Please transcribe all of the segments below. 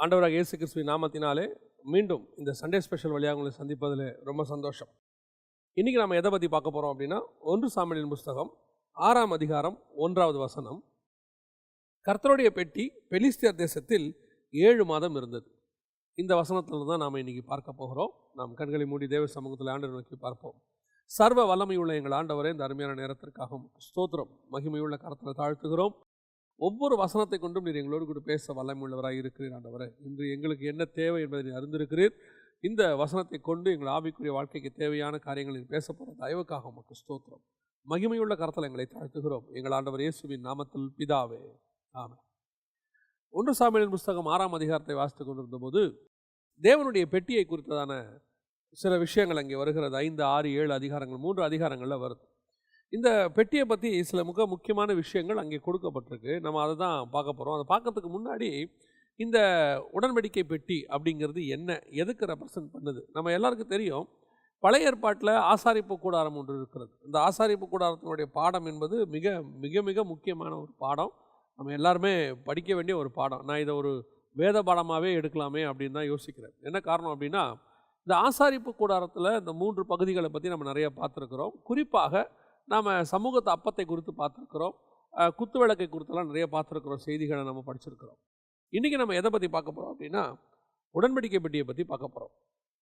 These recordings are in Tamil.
ஆண்டவராக இயேசு கிறிஸ்துவின் நாமத்தினாலே மீண்டும் இந்த சண்டே ஸ்பெஷல் வழியாக உங்களை சந்திப்பதில் ரொம்ப சந்தோஷம். இன்றைக்கி நம்ம எதை பற்றி பார்க்க போகிறோம் அப்படின்னா, 1 சாமுவேலின் புஸ்தகம் 6ஆம் அதிகாரம் 1வது வசனம். கர்த்தருடைய பெட்டி பெலிஸ்தியர் தேசத்தில் 7 மாதம் இருந்தது. இந்த வசனத்தில் தான் நாம் இன்றைக்கி பார்க்க போகிறோம். நாம் கண்களை மூடி தேவ சமூகத்தில் ஆண்டவரை நோக்கி பார்ப்போம். சர்வ வல்லமையுள்ள எங்கள் ஆண்டவரே, இந்த அருமையான நேரத்திற்காகவும் ஸ்தோத்திரம். மகிமையுள்ள கரத்தில் தாழ்த்துகிறோம். ஒவ்வொரு வசனத்தை கொண்டும் நீர் எங்களோடு கூட பேச வல்லமையுள்ளவராக இருக்கிறீர் ஆண்டவரே. இன்று எங்களுக்கு என்ன தேவை என்பதை நீர் அறிந்திருக்கிறீர். இந்த வசனத்தை கொண்டு எங்கள் ஆவிக்குரிய வாழ்க்கைக்கு தேவையான காரியங்களில் பேச போகிற தயவுக்காக உமக்கு ஸ்தோத்திரம். மகிமையுள்ள கரத்தில் எங்களை தாழ்த்துகிறோம் எங்கள் ஆண்டவர் இயேசுவின் நாமத்தில் பிதாவே, ஆமென். 1 சாமுவேலின் புஸ்தகம் 6ஆம் அதிகாரத்தை வாசித்துக் கொண்டிருந்த போது தேவனுடைய பெட்டியை குறித்ததான சில விஷயங்கள் அங்கே வருகிறது. 5, 6, 7 அதிகாரங்கள், 3 அதிகாரங்களில் வருது. இந்த பெட்டியை பற்றி சில முக்கியமான விஷயங்கள் அங்கே கொடுக்கப்பட்டிருக்கு. நம்ம அதை தான் பார்க்க போகிறோம். அதை பார்க்கறதுக்கு முன்னாடி இந்த உடன்படிக்கை பெட்டி அப்படிங்கிறது என்ன, எதுக்கு ரெப்ரசன்ட் பண்ணுது? நம்ம எல்லாருக்கும் தெரியும், பழைய ஏற்பாட்டில் ஆசாரிப்பு கூடாரம் ஒன்று இருக்கிறது. இந்த ஆசாரிப்பு கூடாரத்தினுடைய பாடம் என்பது மிக மிக மிக முக்கியமான ஒரு பாடம். நம்ம எல்லாருமே படிக்க வேண்டிய ஒரு பாடம். நான் இதை ஒரு வேத பாடமாகவே எடுக்கலாமே அப்படின்னு தான் யோசிக்கிறேன். என்ன காரணம் அப்படின்னா, இந்த ஆசாரிப்பு கூடாரத்தில் இந்த 3 பகுதிகளை பற்றி நம்ம நிறைய பார்த்துருக்குறோம். குறிப்பாக நாம் சமூகத்து அப்பத்தை குறித்து பார்த்துருக்குறோம், குத்து விளக்கை குறித்தெல்லாம் நிறைய பார்த்துருக்குறோம், செய்திகளை நம்ம படிச்சிருக்கிறோம். இன்றைக்கி நம்ம எதை பற்றி பார்க்க போகிறோம் அப்படின்னா, உடன்படிக்கை பெட்டியை பற்றி பார்க்க போகிறோம்.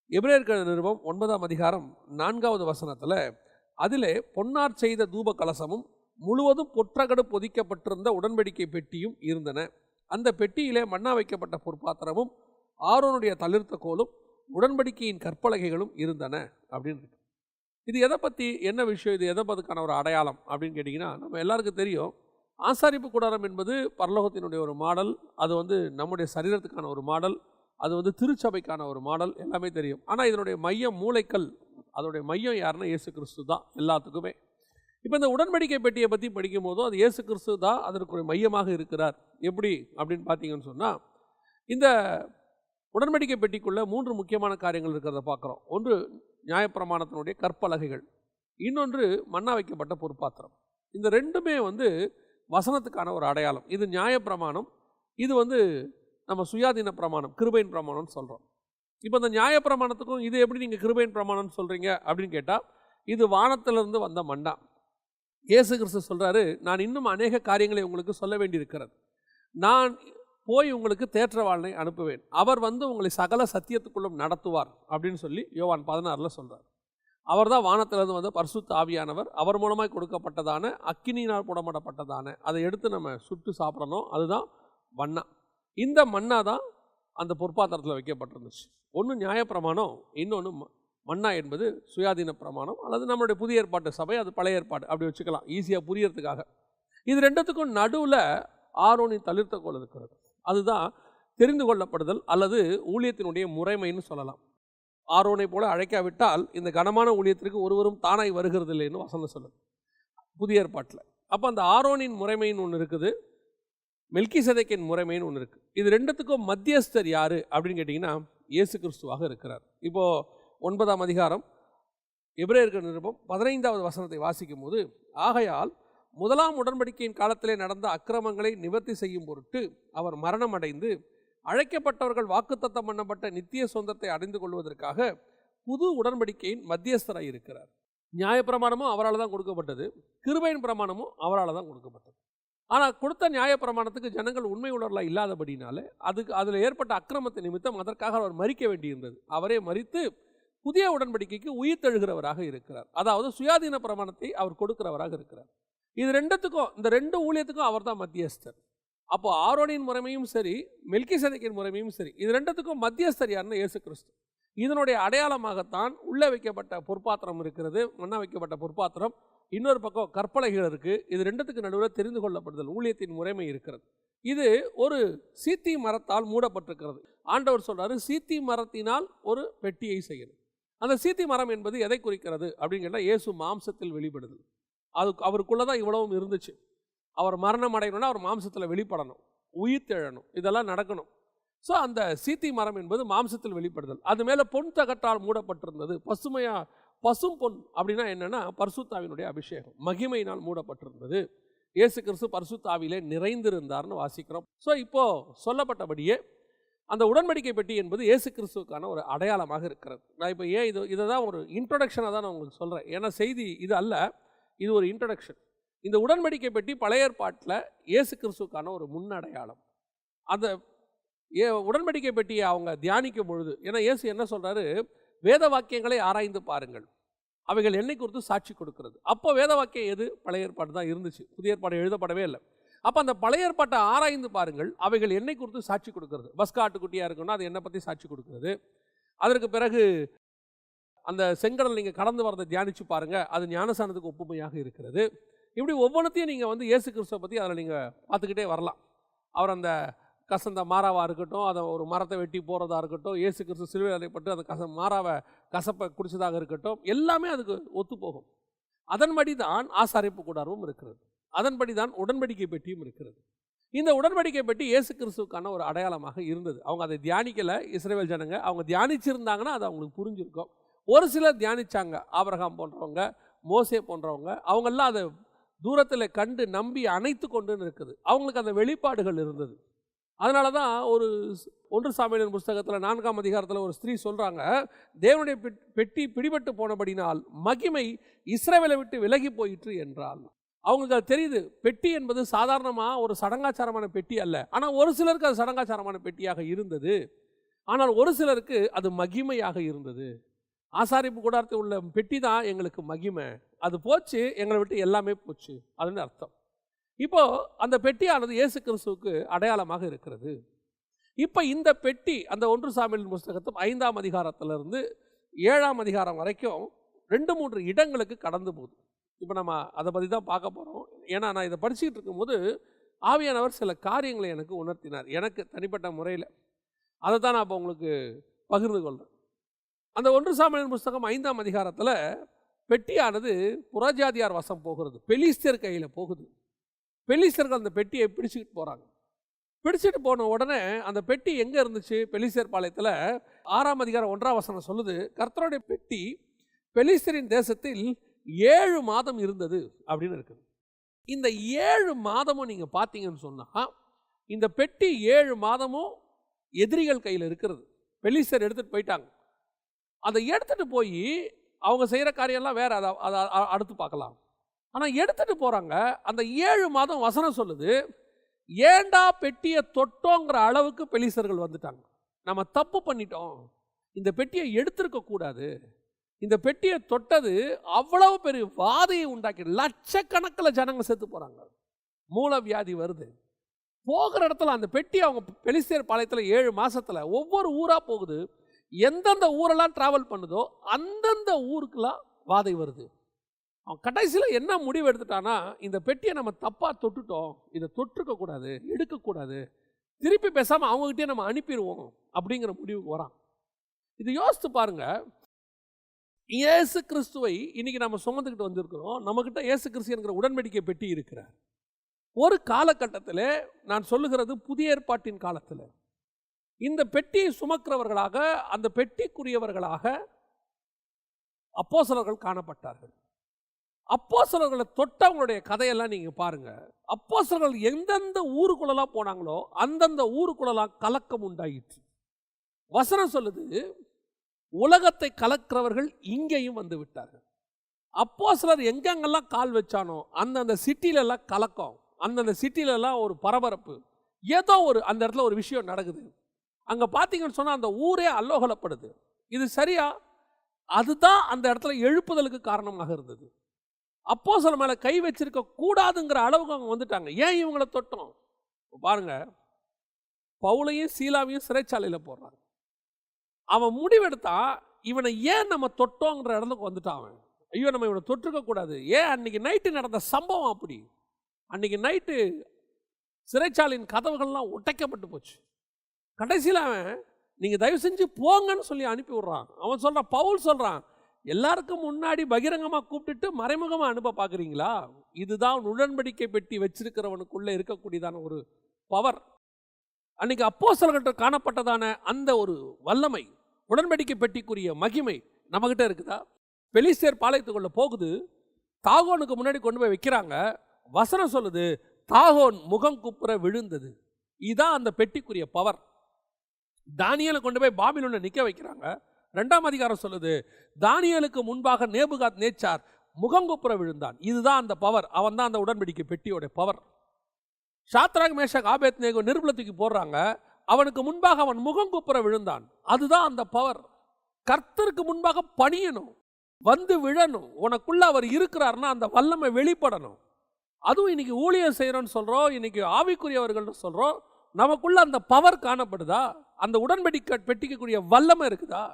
எபிரேயர் நிருபம் 9ஆம் அதிகாரம் 4வது வசனத்தில், அதிலே பொன்னார் செய்த தூப கலசமும் முழுவதும் பொற்றகடு பொதிக்கப்பட்டிருந்த உடன்படிக்கை பெட்டியும் இருந்தன. அந்த பெட்டியிலே மன்னா வைக்கப்பட்ட பொற்பாத்திரமும் ஆரோனுடைய தளிர்த்த கோலும் உடன்படிக்கையின் கற்பலகைகளும் இருந்தன அப்படின்னு இருக்கு. இது எதை பற்றி, என்ன விஷயம், இது எதை பற்றிக்கான ஒரு அடையாளம் அப்படின்னு கேட்டிங்கன்னா, நம்ம எல்லாருக்கும் தெரியும், ஆசாரிப்பு கூடாரம் என்பது பரலோகத்தினுடைய ஒரு மாடல். அது நம்முடைய சரீரத்துக்கான ஒரு மாடல். அது திருச்சபைக்கான ஒரு மாடல், எல்லாமே தெரியும். ஆனால் இதனுடைய மையம், மூளைக்கல், அதனுடைய மையம் யாருன்னா இயேசு கிறிஸ்து தான் எல்லாத்துக்குமே. இப்போ இந்த உடன்படிக்கை பெட்டியை பற்றி படிக்கும் போதும் அது இயேசு கிறிஸ்து தான் அதற்கு ஒரு மையமாக இருக்கிறார். எப்படி அப்படின்னு பார்த்தீங்கன்னு சொன்னால், இந்த உடன்படிக்கை பெட்டிக்குள்ளே 3 முக்கியமான காரியங்கள் இருக்கிறத பார்க்குறோம். ஒன்று நியாயப்பிரமாணத்தினுடைய கற்பலகைகள், இன்னொன்று மன்னா வைக்கப்பட்ட பொற்பாத்திரம். இந்த ரெண்டுமே வசனத்துக்கான ஒரு அடையாளம். இது நியாயப்பிரமாணம், இது நம்ம சுயாதீன பிரமாணம், கிருபையின் பிரமாணம்னு சொல்கிறோம். இப்போ இந்த நியாயப்பிரமாணத்துக்கும் இது எப்படி நீங்கள் கிருபையின் பிரமாணம்னு சொல்கிறீங்க அப்படின்னு கேட்டால், இது வானத்திலிருந்து வந்த மன்னா. இயேசு கிறிஸ்து சொல்கிறாரு, நான் இன்னும் அநேக காரியங்களை உங்களுக்கு சொல்ல வேண்டியிருக்கிறது. நான் போய் உங்களுக்கு தேற்றவாளனை அனுப்புவேன், அவர் உங்களை சகல சத்தியத்துக்குள்ளும் நடத்துவார் அப்படின்னு சொல்லி யோவான் 16 சொல்கிறார். அவர் தான் வானத்திலிருந்து வந்த பரிசுத்த ஆவியானவர். அவர் மூலமாய் கொடுக்கப்பட்டதான அக்கினியினால் போடப்பட்டதான அதை எடுத்து நம்ம சுட்டு சாப்பிடணும். அதுதான் மன்னா. இந்த மன்னா தான் அந்த பொற்பாத்திரத்தில் வைக்கப்பட்டிருந்துச்சு. ஒன்று நியாயப்பிரமாணம், இன்னொன்று மன்னா என்பது சுயாதீன பிரமாணம், அல்லது நம்மளுடைய புதிய ஏற்பாட்டு சபை, அது பழைய ஏற்பாடு, அப்படி வச்சுக்கலாம் ஈஸியாக புரியறதுக்காக. இது ரெண்டுத்துக்கும் நடுவில் ஆரோனின் தளிர்த்த கோல் இருக்கிறது. அதுதான் தெரிந்து கொள்ளப்படுதல் அல்லது ஊழியத்தினுடைய முறைமைன்னு சொல்லலாம். ஆரோனை போல அழைக்காவிட்டால் இந்த கனமான ஊழியத்திற்கு ஒருவரும் தானாய் வருகிறது இல்லைன்னு வசனம் சொல்லுது புதிய ஏற்பாட்டில். அப்போ அந்த ஆரோனின் முறைமைன்னு ஒன்று இருக்குது, மெல்கிசேதேக்கின் முறைமைன்னு ஒன்று இருக்குது. இது ரெண்டுத்துக்கும் மத்தியஸ்தர் யார் அப்படின்னு கேட்டிங்கன்னா, இயேசு கிறிஸ்துவாக இருக்கிறார். இப்போது 9ஆம் அதிகாரம் எபிரேயர் நிருபம் 15வது வசனத்தை வாசிக்கும் போது, ஆகையால் முதலாம் உடன்படிக்கையின் காலத்திலே நடந்த அக்கிரமங்களை நிவர்த்தி செய்யும் பொருட்டு அவர் மரணம் அடைந்து அழைக்கப்பட்டவர்கள் வாக்குத்தத்தம் பண்ணப்பட்ட நித்திய சொந்தத்தை அடைந்து கொள்வதற்காக புது உடன்படிக்கையின் மத்தியஸ்தராக இருக்கிறார். நியாயப்பிரமாணமும் அவரால் தான் கொடுக்கப்பட்டது, கிருபையின் பிரமாணமும் அவரால் தான் கொடுக்கப்பட்டது. ஆனால் கொடுத்த நியாயப்பிரமாணத்துக்கு ஜனங்கள் உண்மை உள்ளவர்களாக இல்லாதபடினாலே அதில் ஏற்பட்ட அக்கிரமத்தை நிமித்தம் அதற்காக அவர் மரிக்க வேண்டியிருந்தது. அவரே மரித்து புதிய உடன்படிக்கைக்கு உயிர் தழுகிறவராக இருக்கிறார். அதாவது சுயாதீன பிரமாணத்தை அவர் கொடுக்கிறவராக இருக்கிறார். இது ரெண்டுத்துக்கும், இந்த 2 ஊழியத்துக்கும் அவர் தான் மத்தியஸ்தர். அப்போ ஆரோனின் முறைமையும் சரி, மெல்கிசேதேக்கின் முறைமையும் சரி, இது ரெண்டுத்துக்கும் மத்தியஸ்தர் யாருன்னா இயேசு கிறிஸ்து. இதனுடைய அடையாளமாகத்தான் உள்ளே வைக்கப்பட்ட பொற்பாத்திரம் இருக்கிறது, மன்னா வைக்கப்பட்ட பொற்பாத்திரம். இன்னொரு பக்கம் கற்பலகைகள் இருக்குது. இது ரெண்டுத்துக்கு நடுவில் தெரிந்து கொள்ளப்படுதல், ஊழியத்தின் முறைமை இருக்கிறது. இது ஒரு சீத்தி மரத்தால் மூடப்பட்டிருக்கிறது. ஆண்டவர் சொல்றாரு, சீத்தி மரத்தினால் ஒரு பெட்டியை செய்யணும். அந்த சீத்தி மரம் என்பது எதை குறிக்கிறது அப்படின்னு கேட்டால், இயேசு மாம்சத்தில் வெளிப்படுது. அவருக்குள்ளே தான் இவ்வளவும் இருந்துச்சு. அவர் மரணம் அடையணும்னா அவர் மாம்சத்தில் வெளிப்படணும், உயிர் தெழணும், இதெல்லாம் நடக்கணும். ஸோ அந்த சீத்தி மரம் என்பது மாம்சத்தில் வெளிப்படுதல். அது மேலே பொன் தகட்டால் மூடப்பட்டிருந்தது. பசும் பொன் அப்படின்னா என்னென்னா, பரிசுத்தாவினுடைய அபிஷேகம், மகிமையினால் மூடப்பட்டிருந்தது. இயேசு கிறிஸ்து பரிசுத்த ஆவியிலே நிறைந்திருந்தார்னு வாசிக்கிறோம். ஸோ இப்போது சொல்லப்பட்டபடியே அந்த உடன்படிக்கை பெட்டி என்பது இயேசு கிறிஸ்துவுக்கான ஒரு அடையாளமாக இருக்கிறது. நான் இப்போ ஏன் இதை தான் ஒரு இன்ட்ரொடக்ஷனாக தான் நான் உங்களுக்கு சொல்கிறேன். ஏன்னா செய்தி இது அல்ல, இது ஒரு இன்ட்ரொடக்ஷன். இந்த உடன்படிக்கை பெட்டி பழைய ஏற்பாட்டில் இயேசு கிறிஸ்துவுக்கான ஒரு முன்னடையாளம். அந்த உடன்படிக்கை பெட்டியை அவங்க தியானிக்கும் பொழுது, ஏன்னா இயேசு என்ன சொல்கிறாரு, வேத வாக்கியங்களை ஆராய்ந்து பாருங்கள், அவைகள் என்னை குறித்து சாட்சி கொடுக்கிறது. அப்போ வேத வாக்கியம் எது? பழைய ஏற்பாடு தான் இருந்துச்சு, புதிய ஏற்பாடு எழுதப்படவே இல்லை. அப்போ அந்த பழைய ஏற்பாட்டை ஆராய்ந்து பாருங்கள், அவைகள் என்னை குறித்து சாட்சி கொடுக்கிறது. பஸ்கா ஆட்டுக்குட்டியாக இருக்குன்னா அது என்னை பற்றி சாட்சி கொடுக்கிறது. அதற்கு பிறகு அந்த செங்கடல் நீங்கள் கடந்து வரதை தியானித்து பாருங்கள், அது ஞானசானத்துக்கு ஒப்புமையாக இருக்கிறது. இப்படி ஒவ்வொன்றத்தையும் நீங்கள் வந்து இயேசு கிறிஸ்துவை பற்றி அதில் நீங்கள் பார்த்துக்கிட்டே வரலாம். அவர் அந்த கசந்த மாறாவாக இருக்கட்டும், அதை ஒரு மரத்தை வெட்டி போகிறதா இருக்கட்டும், இயேசு கிறிஸ்து சிலுவையில் அறையப்பட்டு அந்த மாறாவை கசப்பை குடிச்சதாக இருக்கட்டும், எல்லாமே அதுக்கு ஒத்து போகும். அதன்படி தான் ஆசாரிப்பு கூடாரமும் இருக்கிறது, அதன்படி தான் உடன்படிக்கை பெட்டியும் இருக்கிறது. இந்த உடன்படிக்கை பெட்டி இயேசு கிறிஸ்துவுக்கான ஒரு அடையாளமாக இருந்தது. அவங்க அதை தியானிக்கலை இஸ்ரவேல் ஜனங்க. அவங்க தியானிச்சிருந்தாங்கன்னா அது அவங்களுக்கு புரிஞ்சிருக்கும். ஒரு சிலர் தியானித்தாங்க, ஆபிரகாம் போன்றவங்க, மோசே போன்றவங்க, அவங்கெல்லாம் அதை தூரத்தில் கண்டு நம்பி அணைத்து கொண்டுன்னு இருக்குது. அவங்களுக்கு அந்த வெளிப்பாடுகள் இருந்தது. அதனால தான் ஒரு 1 சாமுவேலின் புஸ்தகத்தில் 4ஆம் அதிகாரத்தில் ஒரு ஸ்திரீ சொல்கிறாங்க, தேவனுடைய பெட்டி பிடிபட்டு போனபடினால் மகிமை இஸ்ரவேலை விட்டு விலகி போயிற்று என்றால். அவங்களுக்கு அது தெரியுது, பெட்டி என்பது சாதாரணமாக ஒரு சடங்காச்சாரமான பெட்டி அல்ல. ஆனால் ஒரு சிலருக்கு அது சடங்காச்சாரமான பெட்டியாக இருந்தது, ஆனால் ஒரு சிலருக்கு அது மகிமையாக இருந்தது. ஆசாரிப்பு கூடாரத்தில் உள்ள பெட்டி தான் எங்களுக்கு மகிமை, அது போச்சு, எங்களை விட்டு எல்லாமே போச்சு அதுன்னு அர்த்தம். இப்போ அந்த பெட்டியானது இயேசு கிறிஸ்துவுக்கு அடையாளமாக இருக்கிறது. இப்போ இந்த பெட்டி அந்த 1 சாமுவேலின் புஸ்தகத்தில் 5ஆம் அதிகாரத்திலிருந்து 7ஆம் அதிகாரம் வரைக்கும் 2-3 இடங்களுக்கு கடந்து போகுது. இப்போ நம்ம அதை பற்றி தான் பார்க்க போகிறோம். ஏன்னா நான் இதை படிச்சுக்கிட்டு இருக்கும்போது ஆவியானவர் சில காரியங்களை எனக்கு உணர்த்தினார், எனக்கு தனிப்பட்ட முறையில். அதை தான் நான் இப்போ உங்களுக்கு பகிர்ந்து கொள்கிறேன். அந்த 1 சாமுவேலின் புஸ்தகம் 5ஆம் அதிகாரத்தில் பெட்டியானது புறஜாதியார் வசம் போகிறது, பெலிஸ்தர் கையில் போகுது. பெலிஸ்தர்கள் அந்த பெட்டியை பிடிச்சிக்கிட்டு போகிறாங்க. பிடிச்சிட்டு போன உடனே அந்த பெட்டி எங்கே இருந்துச்சு? பெலிஸ்தர் பாளையத்தில் 6ஆம் அதிகாரம் 1ஆம் வசனம் சொல்லுது, கர்த்தருடைய பெட்டி பெலிஸ்தரின் தேசத்தில் 7 மாதம் இருந்தது அப்படின்னு இருக்குது. இந்த 7 மாதமும் நீங்கள் பார்த்தீங்கன்னு சொன்னால், இந்த பெட்டி 7 மாதமும் எதிரிகள் கையில் இருக்கிறது. பெலிஸ்தர் எடுத்துகிட்டு போயிட்டாங்க. அதை எடுத்துகிட்டு போய் அவங்க செய்கிற காரியம்லாம் வேறு, அதை அடுத்து பார்க்கலாம். ஆனால் எடுத்துகிட்டு போகிறாங்க. அந்த 7 மாதம் வசனம் சொல்லுது, ஏண்டா பெட்டியை தொட்டோங்கிற அளவுக்கு பெலிஸ்தர்கள் வந்துட்டாங்க. நம்ம தப்பு பண்ணிட்டோம், இந்த பெட்டியை எடுத்திருக்கக்கூடாது, இந்த பெட்டியை தொட்டது அவ்வளவு பெரிய வாதையை உண்டாக்கி லட்சக்கணக்கில் ஜனங்கள் செத்து போகிறாங்க, மூல வியாதி வருது. போகிற இடத்துல அந்த பெட்டி அவங்க பெலிஸ்தர் பாளையத்தில் 7 மாதத்தில் ஒவ்வொரு ஊராக போகுது. எந்தெந்த ஊரெல்லாம் ட்ராவல் பண்ணுதோ அந்தந்த ஊருக்கெல்லாம் வாதை வருது. அவன் கடைசியில் என்ன முடிவு எடுத்துட்டானா, இந்த பெட்டியை நம்ம தப்பாக தொட்டுட்டோம், இதை தொற்றுக்கக்கூடாது, எடுக்கக்கூடாது, திருப்பி பேசாமல் அவங்ககிட்டே நம்ம அனுப்பிடுவோம் அப்படிங்கிற முடிவுக்கு வரான். இது யோசித்து பாருங்க. இயேசு கிறிஸ்துவை இன்னைக்கு நம்ம சுமந்துக்கிட்டு வந்திருக்கிறோம். நம்மகிட்ட இயேசு கிறிஸ்து என்கிற உடன்படிக்கை பெட்டி இருக்கிறார். ஒரு காலகட்டத்தில், நான் சொல்லுகிறது புதிய ஏற்பாட்டின் காலத்தில், இந்த பெட்டியை சுமக்கிறவர்களாக, அந்த பெட்டிக்குரியவர்களாக அப்போஸ்தலர்கள் காணப்பட்டார்கள். அப்போஸ்தலர்களை தொட்டவங்களுடைய கதையெல்லாம் நீங்கள் பாருங்கள். அப்போஸ்தலர்கள் எந்தெந்த ஊருக்குள்ளெல்லாம் போனாங்களோ அந்தந்த ஊருக்குள்ளெல்லாம் கலக்கம் உண்டாயிற்று. வசனம் சொல்லுது, உலகத்தை கலக்கிறவர்கள் இங்கேயும் வந்து விட்டார்கள். அப்போஸ்தலர் எங்கெங்கெல்லாம் கால் வச்சானோ அந்தந்த சிட்டிலெல்லாம் கலக்கம், அந்தந்த சிட்டிலெல்லாம் ஒரு பரபரப்பு, ஏதோ ஒரு அந்த இடத்துல ஒரு விஷயம் நடக்குது. அங்கே பார்த்தீங்கன்னு சொன்னால் அந்த ஊரே அல்லோகலப்படுது. இது சரியா? அதுதான் அந்த இடத்துல எழுப்புதலுக்கு காரணமாக இருந்தது. அப்போஸ்தலர் மேலே கை வச்சிருக்க கூடாதுங்கிற அளவுக்கு அவங்க வந்துட்டாங்க. ஏன் இவங்களை தொட்டோம்? பாருங்க, பவுலையும் சீலாவையும் சிறைச்சாலையில் போடுறாங்க. அவன் முடிவெடுத்தா, இவனை ஏன் நம்ம தொட்டோங்கிற இடத்துக்கு வந்துட்டான் அவன். ஐயோ, நம்ம இவனை தொற்றுக்க கூடாது. ஏன்? அன்னைக்கு நைட்டு நடந்த சம்பவம் அப்படி. அன்னைக்கு நைட்டு சிறைச்சாலையின் கதவுகள்லாம் உடைக்கப்பட்டு போச்சு. கடைசியில் அவன், நீங்கள் தயவு செஞ்சு போங்கன்னு சொல்லி அனுப்பி விடுறான். அவன் சொல்கிறான், பவுல் சொல்கிறான், எல்லாருக்கும் முன்னாடி பகிரங்கமாக கூப்பிட்டுட்டு மறைமுகமாக அனுப்ப பார்க்குறீங்களா? இதுதான் உடன்படிக்கை பெட்டி வச்சிருக்கிறவனுக்குள்ளே இருக்கக்கூடியதான ஒரு பவர். அன்னைக்கு அப்போஸ்தலர்கிட்ட காணப்பட்டதான அந்த ஒரு வல்லமை, உடன்படிக்கை பெட்டிக்குரிய மகிமை நம்மகிட்ட இருக்குதா? பெலிஸ்தர் பாளையத்துக்குள்ளே போகுது, தாகோனுக்கு முன்னாடி கொண்டு போய் வைக்கிறாங்க. வசனம் சொல்லுது, தாகோன் முகம் குப்புற விழுந்தது. இதுதான் அந்த பெட்டிக்குரிய பவர். தானியேலை கொண்டு போய் பாபிலோன்ல நிற்க வைக்கிறாங்க. 2ஆம் அதிகாரம் சொல்லுது, தானியேலுக்கு முன்பாக நேபுகாத் நேச்சார் முகங்குப்புற விழுந்தான். இதுதான் அந்த பவர். அவன் தான் அந்த உடன்படிக்கை பெட்டியோட பவர். சாத்ராக் மேஷாக் ஆபேத்நேகோ நிர்மலத்துக்கு போடுறாங்க. அவனுக்கு முன்பாக அவன் முகங்குப்புற விழுந்தான். அதுதான் அந்த பவர். கர்த்தருக்கு முன்பாக பணியணும், வந்து விழணும். உனக்குள்ள அவர் இருக்கிறார்னா அந்த வல்லமை வெளிப்படணும். அதுவும் இன்னைக்கு ஊழியர் செய்யறோம்னு சொல்றோம், இன்னைக்கு ஆவிக்குரியவர்கள் சொல்றோம். நமக்குள்ள அந்த பவர் காணப்படுதா? அந்த உடன்படிக்கை பெட்டிக்கக்கூடிய வல்லமை இருக்குதா?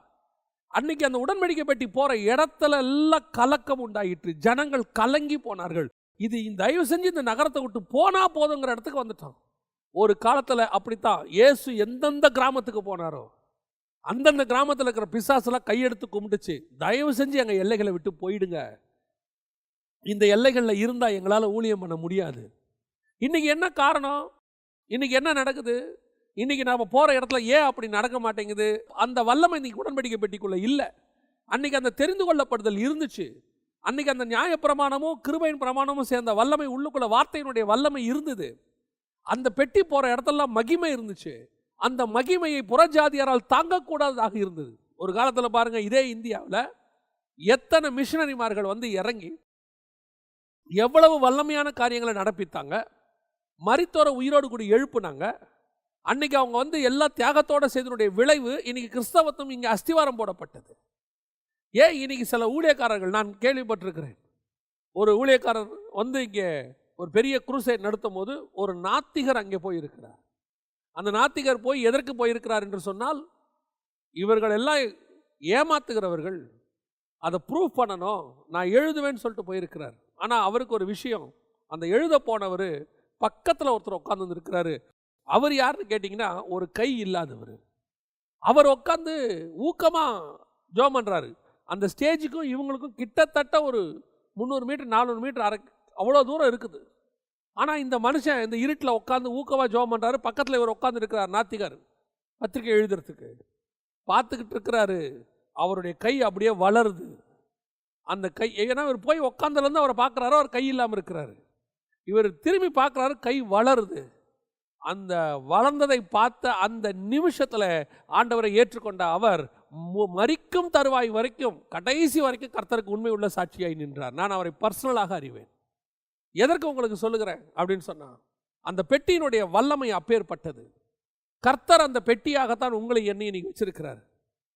அன்னைக்கு அந்த உடன்படிக்கை பெட்டி போற இடத்துல எல்லாம் கலக்கம் உண்டாயிற்று. ஜனங்கள் கலங்கி போனார்கள். இது தயவு செஞ்சு இந்த நகரத்தை விட்டு போனா போதுங்கிற இடத்துக்கு வந்துட்டான். ஒரு காலத்துல அப்படித்தான் இயேசு எந்தெந்த கிராமத்துக்கு போனாரோ அந்தந்த கிராமத்தில் இருக்கிற பிசாசெல்லாம் கையெடுத்து கும்பிட்டுச்சு, தயவு செஞ்சு எங்க எல்லைகளை விட்டு போயிடுங்க, இந்த எல்லைகளில் இருந்தா எங்களால் ஊழியம் பண்ண முடியாது. இன்னைக்கு என்ன காரணம்? இன்னைக்கு என்ன நடக்குது? இன்னைக்கு நாம போற இடத்துல ஏன் அப்படி நடக்க மாட்டேங்குது? அந்த வல்லமை இன்னைக்கு உடன்படிக்கை பெட்டிக்குள்ள இல்லை. அன்னைக்கு அந்த தெரிந்து கொள்ளப்படுதல் இருந்துச்சு. அன்னைக்கு அந்த நியாயப்பிரமாணமும் கிருபையின் பிரமாணமும் சேர்ந்த வல்லமை உள்ளுக்குள்ள வார்த்தையினுடைய வல்லமை இருந்தது. அந்த பெட்டி போற இடத்துல மகிமை இருந்துச்சு. அந்த மகிமையை புறஜாதியாரால் தாங்கக்கூடாததாக இருந்தது. ஒரு காலத்தில் பாருங்க, இதே இந்தியாவில் எத்தனை மிஷனரிமார்கள் வந்து இறங்கி எவ்வளவு வல்லமையான காரியங்களை நடப்பித்தாங்க. மரித்தோரை உயிரோடு கூட எழுப்புனாங்க. அன்னைக்கு அவங்க வந்து எல்லா தியாகத்தோட செய்தனுடைய விளைவு இன்னைக்கு கிறிஸ்தவத்துவம் இங்கே அஸ்திவாரம் போடப்பட்டது. ஏன் இன்னைக்கு சில ஊழியக்காரர்கள், நான் கேள்விப்பட்டிருக்கிறேன், ஒரு ஊழியக்காரர் வந்து இங்கே ஒரு பெரிய குருசைட் நடத்தும் போது ஒரு நாத்திகர் அங்கே போயிருக்கிறார். அந்த நாத்திகர் போய் எதற்கு போயிருக்கிறார் என்று சொன்னால், இவர்கள் எல்லாம் ஏமாத்துகிறவர்கள், அதை ப்ரூஃப் பண்ணணும், நான் எழுதுவேன்னு சொல்லிட்டு போயிருக்கிறார். ஆனால் அவருக்கு ஒரு விஷயம், அந்த எழுத போனவர் பக்கத்தில் ஒருத்தர் உட்காந்து இருக்கிறாரு. அவர் யாருன்னு கேட்டிங்கன்னா ஒரு கை இல்லாதவர். அவர் உட்காந்து ஊக்கமாக ஜோம் பண்ணுறாரு. அந்த ஸ்டேஜுக்கும் இவங்களுக்கும் கிட்டத்தட்ட ஒரு 300 மீட்டர் 400 மீட்டர் அவ்வளோ தூரம் இருக்குது. ஆனால் இந்த மனுஷன் இந்த இருட்டில் உட்காந்து ஊக்கமாக ஜோம் பண்ணுறாரு. பக்கத்தில் இவர் உட்காந்து இருக்கிறார் நாத்திகர், பத்திரிக்கை எழுதுறதுக்கு பார்த்துக்கிட்டு இருக்கிறாரு. அவருடைய கை அப்படியே வளருது. அந்த கை, ஏன்னா இவர் போய் உட்காந்துலேருந்து அவரை பார்க்குறாரு, அவர் கை இல்லாமல் இருக்கிறாரு. இவர் திரும்பி பார்க்குறாரு, கை வளருது. அந்த வளர்ந்ததை பார்த்த அந்த நிமிஷத்தில் ஆண்டவரை ஏற்றுக்கொண்ட அவர் மரிக்கும் தருவாய் வரைக்கும், கடைசி வரைக்கும் கர்த்தருக்கு உண்மை உள்ள சாட்சியாய் நின்றார். நான் அவரை பர்சனலாக அறிவேன். எதற்கு உங்களுக்கு சொல்லுகிறேன் அப்படின்னு சொன்னா, அந்த பெட்டியினுடைய வல்லமை அப்பேற்பட்டது. கர்த்தர் அந்த பெட்டியாகத்தான் உங்களை என்னை இன்னைக்கு வச்சிருக்கிறார்.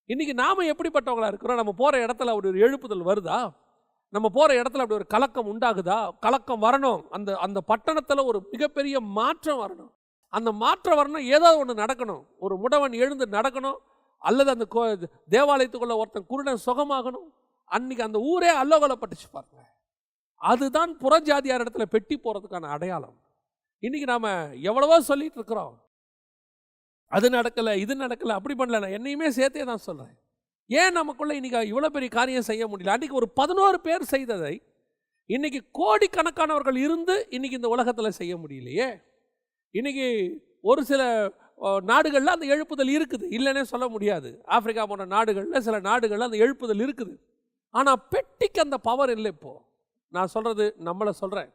இன்னைக்கு நாம எப்படிப்பட்டவங்களா இருக்கிறோம்? நம்ம போற இடத்துல அப்படி ஒரு எழுப்புதல் வருதா? நம்ம போற இடத்துல அப்படி ஒரு கலக்கம் உண்டாகுதா? கலக்கம் வரணும். அந்த பட்டணத்துல ஒரு மிகப்பெரிய மாற்றம் வரணும். அந்த மாற்றம் வரணும், ஏதாவது ஒன்று நடக்கணும். ஒரு முடவன் எழுந்து நடக்கணும், அல்லது அந்த தேவாலயத்துக்குள்ள ஒருத்தன் குருடன் சுகமாகணும். அன்னைக்கு அந்த ஊரே அல்லோகலப்பட்டுச்சு பாருங்க. அதுதான் புறஜாதியார் இடத்துல பெட்டி போறதுக்கான அடையாளம். இன்னைக்கு நாம எவ்வளவோ சொல்லிட்டு இருக்கிறோம், அது நடக்கல, இது நடக்கல, அப்படி பண்ணல. நான் என்னையுமே சேர்த்தே தான் சொல்றேன். ஏன் நமக்குள்ள இன்னைக்கு இவ்வளவு பெரிய காரியம் செய்ய முடியல? அன்னைக்கு ஒரு 11 பேர் செய்ததை இன்னைக்கு கோடிக்கணக்கானவர்கள் இருந்து இன்னைக்கு இந்த உலகத்தில் செய்ய முடியலையே. இன்னைக்கு ஒரு சில நாடுகளில் அந்த எழுப்புதல் இருக்குது, இல்லைன்னே சொல்ல முடியாது. ஆப்பிரிக்கா போன்ற நாடுகளில், சில நாடுகளில் அந்த எழுப்புதல் இருக்குது. ஆனால் பெட்டிக்கு அந்த பவர் இல்லை. இப்போ நான் சொல்றது நம்மளை சொல்றேன்.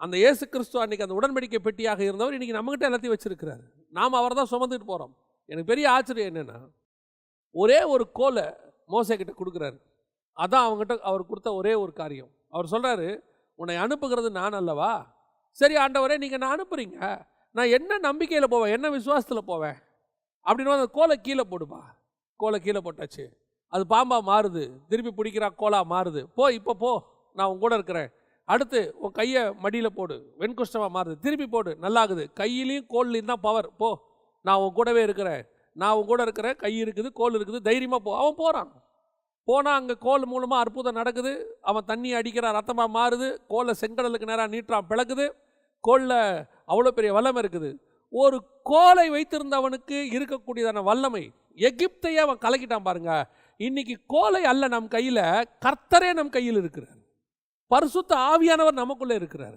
அந்த இயேசு கிறிஸ்து அன்னைக்கு அந்த உடன்படிக்கை பெட்டியாக இருந்தவர் இன்னைக்கு நம்மகிட்ட எல்லாத்தையும் வச்சிருக்கிறாரு. நாம் அவர் தான் சுமந்துட்டு போறோம். எனக்கு பெரிய ஆச்சரியம் என்னன்னா, ஒரே ஒரு கோலை மோசே கிட்ட கொடுக்குறாரு. அதான் அவங்ககிட்ட அவர் கொடுத்த ஒரே ஒரு காரியம். அவர் சொல்றாரு, உன்னை அனுப்புகிறது நான் அல்லவா? சரி ஆண்டவரே, நீங்க நான் அனுப்புறீங்க, நான் என்ன நம்பிக்கையில் போவேன், என்ன விசுவாசத்தில் போவேன் அப்படின்னு அந்த கோலை கீழே போடுப்பா. கோலை கீழே போட்டாச்சு, அது பாம்பா மாறுது, திருப்பி பிடிக்கிறா, கோலா மாறுது. இப்போ போ, நான் உன் கூட இருக்கிறேன். அடுத்து உன் கையை மடியில் போடு, வெண்குஷ்டமாக மாறுது, திருப்பி போடு, நல்லாகுது. கையிலையும் கோல்லையும் தான் பவர். போ, நான் உன் கூடவே இருக்கிறேன், நான் உன் கூட இருக்கிறேன், கை இருக்குது, கோல் இருக்குது, தைரியமாக போ. அவன் போகிறான். போனால் அங்கே கோல் மூலமாக அற்புதம் நடக்குது. அவன் தண்ணி அடிக்கிறான், ரத்தமாக மாறுது. கோலை செங்கடலுக்கு நேராக நீட்டுறான், பிளக்குது. கோலில் அவ்வளோ பெரிய வல்லமை இருக்குது. ஒரு கோலை வைத்திருந்தவனுக்கு இருக்கக்கூடியதான வல்லமை எகிப்தையே அவன் கலக்கிட்டான் பாருங்க. இன்னைக்கு கோலை அல்ல நம் கையில், கர்த்தரே நம் கையில் இருக்கிறார். பரிசுத்த ஆவியானவர் நமக்குள்ள இருக்கிறார்.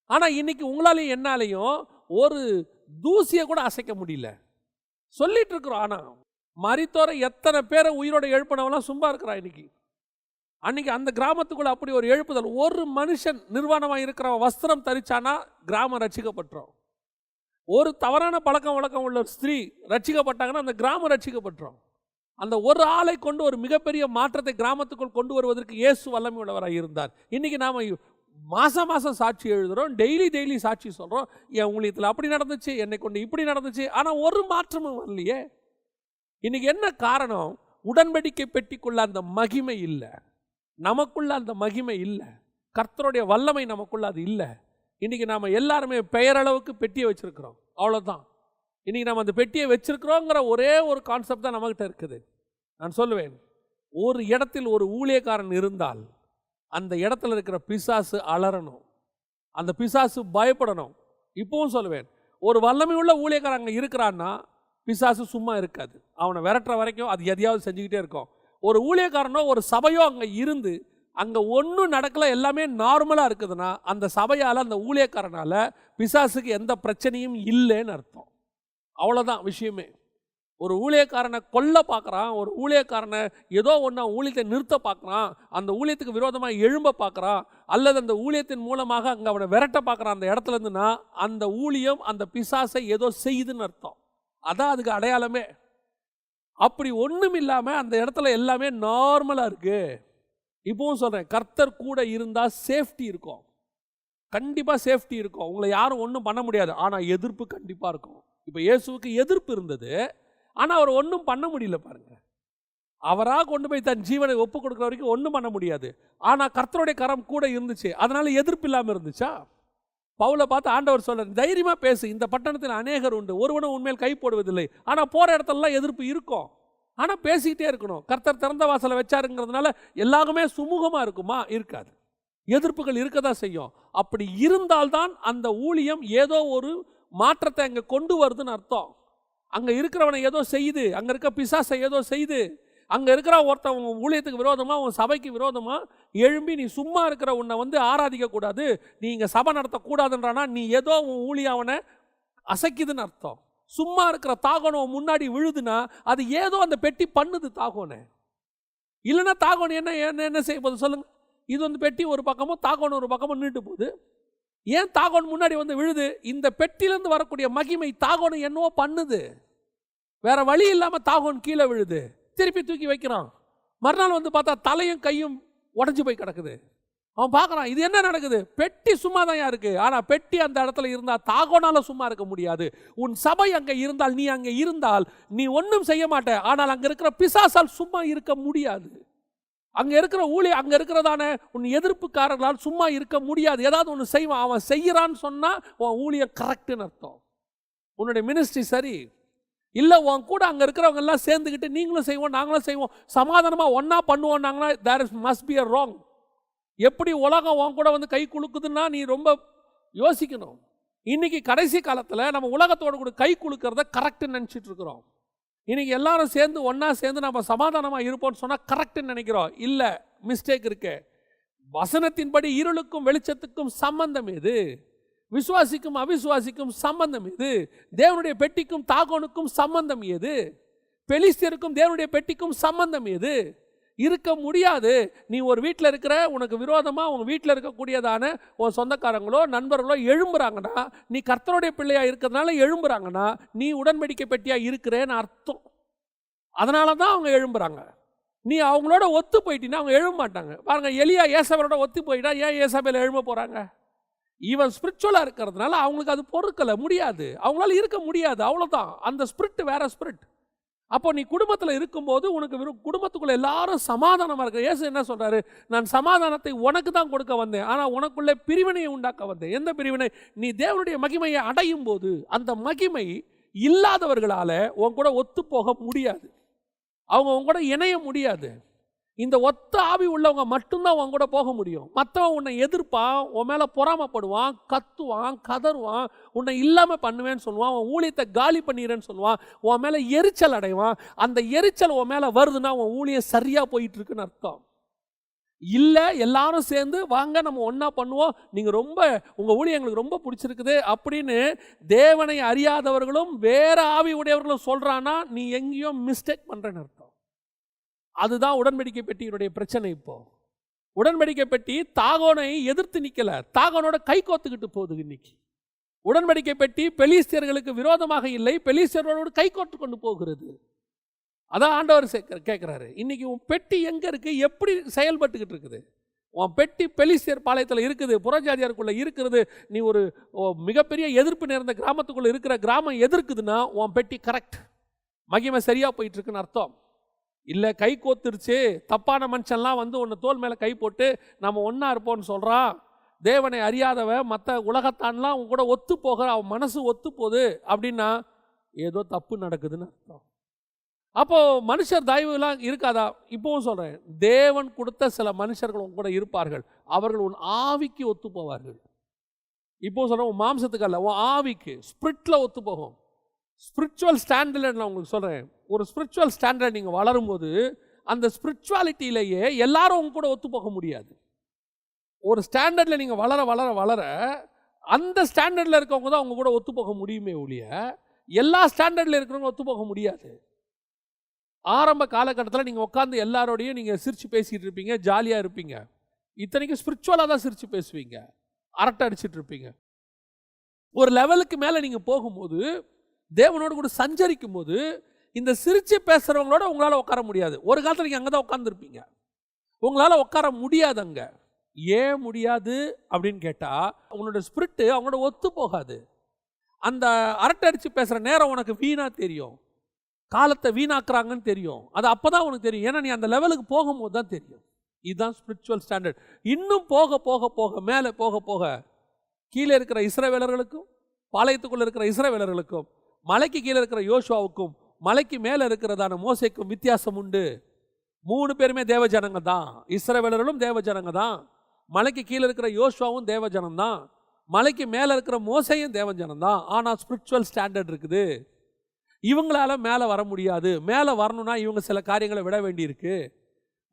ஆனால் இன்னைக்கு உங்களாலையும் என்னாலையும் ஒரு தூசியை கூட அசைக்க முடியல. சொல்லிட்டு இருக்கிறோம். ஆனால் மரித்தோரை எத்தனை பேரை உயிரோட எழுப்பினவெல்லாம் சும்மா இருக்கிறான் இன்னைக்கு. அன்னைக்கு அந்த கிராமத்துக்குள்ள அப்படி ஒரு எழுப்புதல். ஒரு மனுஷன் நிர்வாணமாக இருக்கிறவன் வஸ்திரம் தரிச்சானா கிராமம் ரட்சிக்கப்பட்டுரும். ஒரு தவறான பழக்கம் வழக்கம் உள்ள ஸ்திரீ ரட்சிக்கப்பட்டாங்கன்னா அந்த கிராமம் ரட்சிக்கப்பட்டுரும். அந்த ஒரு ஆளை கொண்டு ஒரு மிகப்பெரிய மாற்றத்தை கிராமத்துக்குள் கொண்டு வருவதற்கு இயேசு வல்லமை உள்ளவராக இருந்தார். இன்றைக்கி நாம் மாதம் மாதம் சாட்சி எழுதுகிறோம், டெய்லி சாட்சி சொல்கிறோம். என் ஊழியத்தில் அப்படி நடந்துச்சு, என்னை கொண்டு இப்படி நடந்துச்சு, ஆனால் ஒரு மாற்றமும் வரலையே. இன்றைக்கி என்ன காரணம்? உடன்படிக்கை பெட்டிக்குள்ள அந்த மகிமை இல்லை, நமக்குள்ள அந்த மகிமை இல்லை, கர்த்தருடைய வல்லமை நமக்குள்ள அது இல்லை. இன்றைக்கி நாம் எல்லாருமே பெயரளவுக்கு பெட்டியை வச்சுருக்கிறோம், அவ்வளோதான். இன்றைக்கி நம்ம அந்த பெட்டியை வச்சுருக்கிறோங்கிற ஒரே ஒரு கான்செப்ட் தான் நம்மகிட்ட இருக்குது. நான் சொல்லுவேன், ஒரு இடத்தில் ஒரு ஊழியக்காரன் இருந்தால் அந்த இடத்துல இருக்கிற பிசாசு அலறணும், அந்த பிசாசு பயப்படணும். இப்பவும் சொல்லுவேன், ஒரு வல்லமை உள்ள ஊழியக்காரன் அங்கே இருக்கிறான்னா பிசாசு சும்மா இருக்காது, அவனை விரட்டுற வரைக்கும் அது எதையாவது செஞ்சுக்கிட்டே இருக்கும். ஒரு ஊழியக்காரனோ ஒரு சபையோ அங்கே இருந்து அங்கே ஒன்றும் நடக்கலை, எல்லாமே நார்மலாக இருக்குதுன்னா அந்த சபையால் அந்த ஊழியக்காரனால் பிசாசுக்கு எந்த பிரச்சனையும் இல்லைன்னு அர்த்தம். அவ்வளோதான் விஷயமே. ஒரு ஊழியக்காரனை கொல்ல பார்க்குறான், ஒரு ஊழியக்காரனை ஏதோ ஒன்று ஊழியத்தை நிறுத்த பார்க்குறான், அந்த ஊழியத்துக்கு விரோதமாக எழும்ப பார்க்குறான், அல்லது அந்த ஊழியத்தின் மூலமாக அங்கே அவனை விரட்ட பார்க்குறான் அந்த இடத்துல இருந்துன்னா அந்த ஊழியம் அந்த பிசாசை ஏதோ செய்யுதுன்னு அர்த்தம். அதான் அதுக்கு அடையாளமே. அப்படி ஒன்றும் இல்லாமல் அந்த இடத்துல எல்லாமே நார்மலாக இருக்குது. இப்பவும் சொல்கிறேன், கர்த்தர் கூட இருந்தால் சேஃப்டி இருக்கும், கண்டிப்பாக சேஃப்டி இருக்கும். உங்களை யாரும் ஒன்றும் பண்ண முடியாது, ஆனால் எதிர்ப்பு கண்டிப்பாக இருக்கும். இப்போ இயேசுவுக்கு எதிர்ப்பு இருந்தது, ஆனால் அவர் ஒன்றும் பண்ண முடியல பாருங்க. அவராக கொண்டு போய் தன் ஜீவனை ஒப்பு கொடுக்குற வரைக்கும் ஒன்றும் பண்ண முடியாது. ஆனால் கர்த்தருடைய கரம் கூட இருந்துச்சு, அதனால எதிர்ப்பு இல்லாமல் இருந்துச்சா? பவுலை பார்த்து ஆண்டவர் சொல்ற, தைரியமாக பேசு, இந்த பட்டணத்தில் அநேகர் உண்டு, ஒருவனும் உண்மையில் கை போடுவதில்லை. ஆனால் போகிற இடத்துலலாம் எதிர்ப்பு இருக்கும், ஆனால் பேசிக்கிட்டே இருக்கணும். கர்த்தர் திறந்த வாசலை வச்சாருங்கிறதுனால எல்லாருமே சுமூகமாக இருக்குமா? இருக்காது, எதிர்ப்புகள் இருக்க தான் செய்யும். அப்படி இருந்தால்தான் அந்த ஊழியம் ஏதோ ஒரு மாற்றத்தை அங்கே கொண்டு வருதுன்னு அர்த்தம். அங்கே இருக்கிறவனை ஏதோ செய்யுது, அங்கே இருக்க பிசாசை ஏதோ செய்யுது, அங்கே இருக்கிற ஒருத்தன் உன் ஊழியத்துக்கு விரோதமாக, உன் சபைக்கு விரோதமாக எழும்பி நீ சும்மா இருக்கிற உன்னை அராதிக்கக்கூடாது, நீ இங்கே சபை நடத்தக்கூடாதுன்றானா நீ ஏதோ உன் ஊழியம் அவனை அசைக்குதுன்னு அர்த்தம். சும்மா இருக்கிற தாகோனை முன்னாடி விழுதுன்னா அது ஏதோ அந்த பெட்டி பண்ணுது தாகோனை. இல்லைன்னா தாகோன் என்ன செய்ய போகுது சொல்லுங்க? இது பெட்டி ஒரு பக்கமும் தாகோன் ஒரு பக்கமும் நின்று போகுது. ஏன் தாகோன் முன்னாடி விழுது? இந்த பெட்டியிலேருந்து வரக்கூடிய மகிமை தாகோனை என்னவோ பண்ணுது. வேற வழி இல்லாமல் தாகோன் கீழே விழுது, திருப்பி தூக்கி வைக்கிறான். மறுநாள் பார்த்தா தலையும் கையும் உடஞ்சி போய் கிடக்குது. அவன் பார்க்குறான், இது என்ன நடக்குது? பெட்டி சும்மா தான் இருக்கு. ஆனால் பெட்டி அந்த இடத்துல இருந்தால் தாகோனால சும்மா இருக்க முடியாது. உன் சபை அங்கே இருந்தால், நீ அங்கே இருந்தால் நீ ஒன்றும் செய்ய மாட்ட. ஆனால் அங்கே இருக்கிற பிசாசால் சும்மா இருக்க முடியாது. அங்கே இருக்கிற அங்கே இருக்கிறதான உன் எதிர்ப்புக்காரர்களால் சும்மா இருக்க முடியாது. ஏதாவது ஒன்று செய்வான், அவன் செய்கிறான்னு சொன்னால் உன் ஊழியம் கரெக்டுன்னு அர்த்தம், உன்னுடைய மினிஸ்ட்ரி சரி. இல்லை உன் கூட அங்கே இருக்கிறவங்க எல்லாம் சேர்ந்துக்கிட்டு நீங்களும் செய்வோம் நாங்களும் செய்வோம் சமாதானமாக ஒன்றா பண்ணுவோம்னாங்கன்னா there must be a wrong. எப்படி உலகம் உன் கூட கை குலுக்குதுன்னா நீ ரொம்ப யோசிக்கணும். இன்னைக்கு கடைசி காலத்தில் நம்ம உலகத்தோடு கூட கை குலுக்கிறத கரெக்டுன்னு நினச்சிட்டு இருக்கிறோம். இன்னைக்கு எல்லாரும் சேர்ந்து ஒன்றா சேர்ந்து நம்ம சமாதானமாக இருப்போம்னு சொன்னால் கரெக்டுன்னு நினைக்கிறோம். இல்லை, மிஸ்டேக் இருக்கு. வசனத்தின்படி இருளுக்கும் வெளிச்சத்துக்கும் சம்பந்தம் எது? விசுவாசிக்கும் அவிசுவாசிக்கும் சம்பந்தம் எது? தேவனுடைய பெட்டிக்கும் தாகோனுக்கும் சம்பந்தம் எது? பெலிஸ்தியருக்கும் தேவனுடைய பெட்டிக்கும் சம்பந்தம் எது? இருக்க முடியாது. நீ ஒரு வீட்டில் இருக்கிற, உனக்கு விரோதமாக உங்கள் வீட்டில் இருக்கக்கூடியதான உன் சொந்தக்காரங்களோ நண்பர்களோ எழும்புறாங்கன்னா, நீ கர்த்தருடைய பிள்ளையாக இருக்கிறதுனால எழும்புறாங்கன்னா நீ உடன்படிக்கை பெட்டியாக இருக்கிறேன்னு அர்த்தம். அதனால தான் அவங்க எழும்புறாங்க. நீ அவங்களோட ஒத்து போயிட்டீங்கன்னா அவங்க எழும்ப மாட்டாங்க. பாருங்க, எலியா ஏசாபேலோட ஒத்து போயிட்டா ஏன் ஏசாபேல் எழும்ப போகிறாங்க? ஈவன் ஸ்பிரிச்சுவலாக இருக்கிறதுனால அவங்களுக்கு அது பொறுக்கலை, முடியாது, அவங்களால இருக்க முடியாது, அவ்வளோதான். அந்த ஸ்பிரிட் வேற ஸ்பிரிட். அப்போ நீ குடும்பத்தில் இருக்கும்போது உனக்கு குடும்பத்துக்குள்ள எல்லாரும் சமாதானமாக இருக்க. இயேசு என்ன சொல்றாரு? நான் சமாதானத்தை உனக்கு தான் கொடுக்க வந்தேன், ஆனால் உனக்குள்ளே பிரிவினையை உண்டாக்க வந்தேன். எந்த பிரிவினை? நீ தேவனுடைய மகிமையை அடையும் போது அந்த மகிமை இல்லாதவர்களால உன் கூட ஒத்து போக முடியாது, அவங்க உன் கூட இணைய முடியாது. இந்த ஒத்த ஆவி உள்ளவங்க மட்டும்தான் உன் கூட போக முடியும். மற்றவன் உன்னை எதிர்ப்பான், உன் மேலே பொறாமப்படுவான், கத்துவான், கதறுவான், உன்னை இல்லாமல் பண்ணுவேன்னு சொல்லுவான், உன் ஊழியத்தை காலி பண்ணிடுறேன்னு சொல்லுவான், உன் மேலே எரிச்சல் அடைவான். அந்த எரிச்சல் உன் மேலே வருதுன்னா உன் ஊழியம் சரியாக போயிட்டு இருக்குன்னு அர்த்தம். இல்லை, எல்லாரும் சேர்ந்து வாங்க நம்ம ஒன்றா பண்ணுவோம், நீங்கள் ரொம்ப உங்கள் ஊழியம் எங்களுக்கு ரொம்ப பிடிச்சிருக்குது அப்படின்னு தேவனை அறியாதவர்களும் வேற ஆவி உடையவர்களும் சொல்கிறான்னா நீ எங்கேயோ மிஸ்டேக் பண்ணுறேன்னு அர்த்தம். அதுதான் உடன்படிக்கை பெட்டியினுடைய பிரச்சனை. இப்போ உடன்படிக்கை பெட்டி தாகோனை எதிர்த்து நிற்கல, தாகோனோட கை கோத்துக்கிட்டு போகுது இன்னைக்கு. உடன்படிக்கை பெட்டி பெலிஸ்தியர்களுக்கு விரோதமாக இல்லை, பெலிஸ்தியர்களோடு கைகோர்த்து கொண்டு போகிறது. அதான் ஆண்டவர் கேட்குறாரு, இன்னைக்கு உன் பெட்டி எங்கே இருக்குது, எப்படி செயல்பட்டுக்கிட்டு இருக்குது? உன் பெட்டி பெலிஸ்தியர் பாளையத்தில் இருக்குது, புறஜாதியாருக்குள்ளே இருக்கிறது. நீ ஒரு மிகப்பெரிய எதிர்ப்பு நேர்ந்த கிராமத்துக்குள்ளே இருக்கிற கிராமம் எதிர்க்குதுன்னா உன் பெட்டி கரெக்ட், மகிமை சரியாக போயிட்டுருக்குன்னு அர்த்தம். இல்லை கை கோத்துருச்சு, தப்பான மனுஷன்லாம் வந்து உன்னை தோல் மேலே கை போட்டு நம்ம ஒன்றா இருப்போம்னு சொல்கிறான், தேவனை அறியாதவன் மற்ற உலகத்தான்லாம் அவன் கூட ஒத்து போகிற, அவன் மனசு ஒத்து போகுது அப்படின்னா ஏதோ தப்பு நடக்குதுன்னு அர்த்தம். அப்போது மனுஷர் தயவுலாம் இருக்காதா? இப்போவும் சொல்கிறேன், தேவன் கொடுத்த சில மனுஷர்கள் உன் கூட இருப்பார்கள், அவர்கள் உன் ஆவிக்கு ஒத்து போவார்கள். இப்போவும் சொல்கிறேன், உன் மாம்சத்துக்கு அல்ல, உன் ஆவிக்கு, ஸ்பிரிட்டில் ஒத்து போகும். ஸ்பிரிச்சுவல் ஸ்டாண்டர்ட் நான் உங்களுக்கு சொல்கிறேன், ஒரு ஸ்பிரிச்சுவல் ஸ்டாண்டர்ட் நீங்கள் வளரும்போது அந்த ஸ்பிரிச்சுவாலிட்டியிலேயே எல்லாரும் உங்க கூட ஒத்து போக முடியாது. ஒரு ஸ்டாண்டர்டில் நீங்கள் வளர வளர வளர அந்த ஸ்டாண்டர்டில் இருக்கவங்க தான் அவங்க கூட ஒத்து போக முடியுமே ஒழிய எல்லா ஸ்டாண்டர்டில் இருக்கிறவங்க ஒத்து போக முடியாது. ஆரம்ப காலகட்டத்தில் நீங்கள் உட்காந்து எல்லாரோடையும் நீங்கள் சிரித்து பேசிகிட்டு இருப்பீங்க, ஜாலியாக இருப்பீங்க, இத்தனைக்கும் ஸ்பிரிச்சுவலாக தான் சிரித்து பேசுவீங்க, அரட்டை அடிச்சுட்டு இருப்பீங்க. ஒரு லெவலுக்கு மேலே நீங்கள் போகும்போது, தேவனோடு கூட சஞ்சரிக்கும் போது, இந்த சிரித்து பேசுகிறவங்களோட உங்களால் உட்கார முடியாது. ஒரு காலத்தில் நீங்கள் அங்கே தான் உட்காந்துருப்பீங்க, உங்களால் உட்கார முடியாது. அங்கே ஏன் முடியாது அப்படின்னு கேட்டால், உங்களோட ஸ்பிரிட்டு அவங்களோட ஒத்து போகாது. அந்த அரட்டை அடித்து பேசுகிற நேரம் உனக்கு வீணாக தெரியும், காலத்தை வீணாக்குறாங்கன்னு தெரியும். அது அப்போ தான் உனக்கு தெரியும், ஏன்னா நீ அந்த லெவலுக்கு போகும்போது தான் தெரியும். இதுதான் ஸ்பிரிச்சுவல் ஸ்டாண்டர்ட். இன்னும் போக போக போக மேலே போக போக கீழே இருக்கிற இஸ்ரவேலர்களுக்கும் பாளையத்துக்குள்ளே இருக்கிற இஸ்ரவேலர்களுக்கும் மலைக்கு கீழே இருக்கிற யோசுவாவுக்கும் மலைக்கு மேலே இருக்கிறதான மோசேக்கும் வித்தியாசம் உண்டு. 3 பேருமே தேவஜனங்க தான். இஸ்ரவேலர்களும் தேவஜனங்க தான், மலைக்கு கீழே இருக்கிற யோசுவாவும் தேவஜனம் தான், மலைக்கு மேலே இருக்கிற மோசையும் தேவஜனம் தான். ஆனால் ஸ்பிரிச்சுவல் ஸ்டாண்டர்ட் இருக்குது. இவங்களால மேலே வர முடியாது. மேலே வரணும்னா இவங்க சில காரியங்களை விட வேண்டியிருக்கு.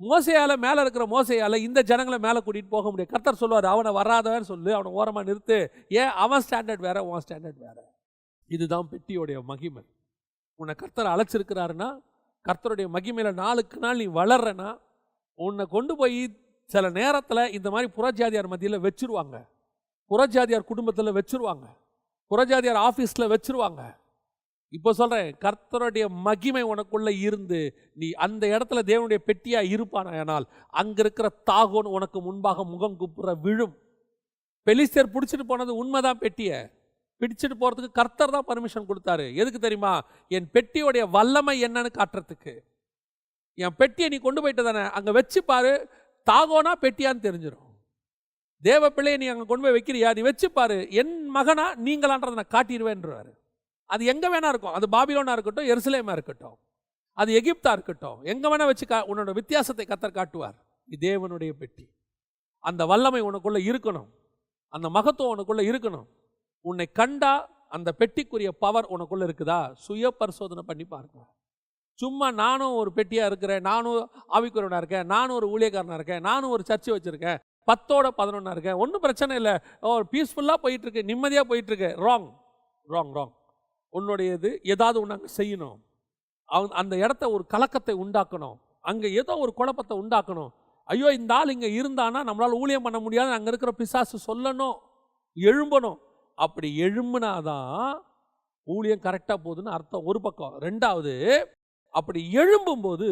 மோசையால் மேலே இருக்கிற மோசையால் இந்த ஜனங்களை மேலே கூட்டிகிட்டு போக முடியாது. கர்த்தர் சொல்லுவார், அவனை வராதவன்னு சொல்லு, அவனை ஓரமாக நிறுத்து. ஏன்? அவன் ஸ்டாண்டர்ட் வேறு, உன் ஸ்டாண்டர்ட் வேறு. இதுதான் பெட்டியோடைய மகிமை. உன்னை கர்த்தர் அழைச்சிருக்கிறாருன்னா, கர்த்தருடைய மகிமையில் நாளுக்கு நாள் நீ வளர்றனா, உன்னை கொண்டு போய் சில நேரத்தில் இந்த மாதிரி புறஜாதியார் மத்தியில் வச்சுருவாங்க, புறஜாதியார் குடும்பத்தில் வச்சுருவாங்க, புறஜாதியார் ஆஃபீஸில் வச்சுருவாங்க. இப்போ சொல்கிறேன், கர்த்தருடைய மகிமை உனக்குள்ளே இருந்து நீ அந்த இடத்துல தேவனுடைய பெட்டியாக இருப்பானால் அங்கே இருக்கிற தாகோன் உனக்கு முன்பாக முகம் குப்புற விழும். பெலிஸ்தர் பிடிச்சிட்டு போனது உண்மைதான், பெட்டியை பிடிச்சிட்டு போகிறதுக்கு கர்த்தர் தான் பர்மிஷன் கொடுத்தாரு. எதுக்கு தெரியுமா? என் பெட்டியோடைய வல்லமை என்னன்னு காட்டுறதுக்கு. என் பெட்டியை நீ கொண்டு போயிட்டு தானே அங்கே வச்சு பாரு, தாகோனா பெட்டியான்னு தெரிஞ்சிடும். தேவ பிள்ளையை நீ அங்கே கொண்டு போய் வைக்கிறியா, நீ வச்சு பாரு, என் மகனா நீங்களான்றதை நான் காட்டிடுவேன்றாரு. அது எங்கே வேணா இருக்கும், அது பாபிலோனா இருக்கட்டும், எருசலேமா இருக்கட்டும், அது எகிப்தா இருக்கட்டும், எங்கே வேணா வச்சு உன்னோட வித்தியாசத்தை கர்த்தர் காட்டுவார். இது தேவனுடைய பெட்டி. அந்த வல்லமை உனக்குள்ளே இருக்கணும், அந்த மகத்துவம் உனக்குள்ளே இருக்கணும். உன்னை கண்டா அந்த பெட்டிக்குரிய பவர் உனக்குள்ளே இருக்குதா? சுய பரிசோதனை பண்ணி பாருங்க. சும்மா நானும் ஒரு பெட்டியாக இருக்கிறேன், நானும் ஆவிக்குரியவனாக இருக்கேன், நானும் ஒரு ஊழியக்காரனாக இருக்கேன், நானும் ஒரு சர்ச்சை வச்சுருக்கேன், 10ஓட 11 இருக்கேன், ஒன்றும் பிரச்சனை இல்லை, பீஸ்ஃபுல்லாக போயிட்டுருக்கு, நிம்மதியாக போயிட்டுருக்கு. Wrong wrong wrong. உன்னுடையது ஏதாவது ஒன்று அங்கே செய்யணும், அந்த இடத்த ஒரு கலக்கத்தை உண்டாக்கணும், அங்கே ஏதோ ஒரு குழப்பத்தை உண்டாக்கணும். ஐயோ இந்த ஆள் இங்கே இருந்தானா நம்மளால் ஊழியம் பண்ண முடியாது, அங்கே இருக்கிற பிசாசு சொல்லணும், எழும்பணும். அப்படி எழும்புனாதான் ஊழியம் கரெக்டாக போகுதுன்னு அர்த்தம் ஒரு பக்கம். ரெண்டாவது, அப்படி எழும்பும்போது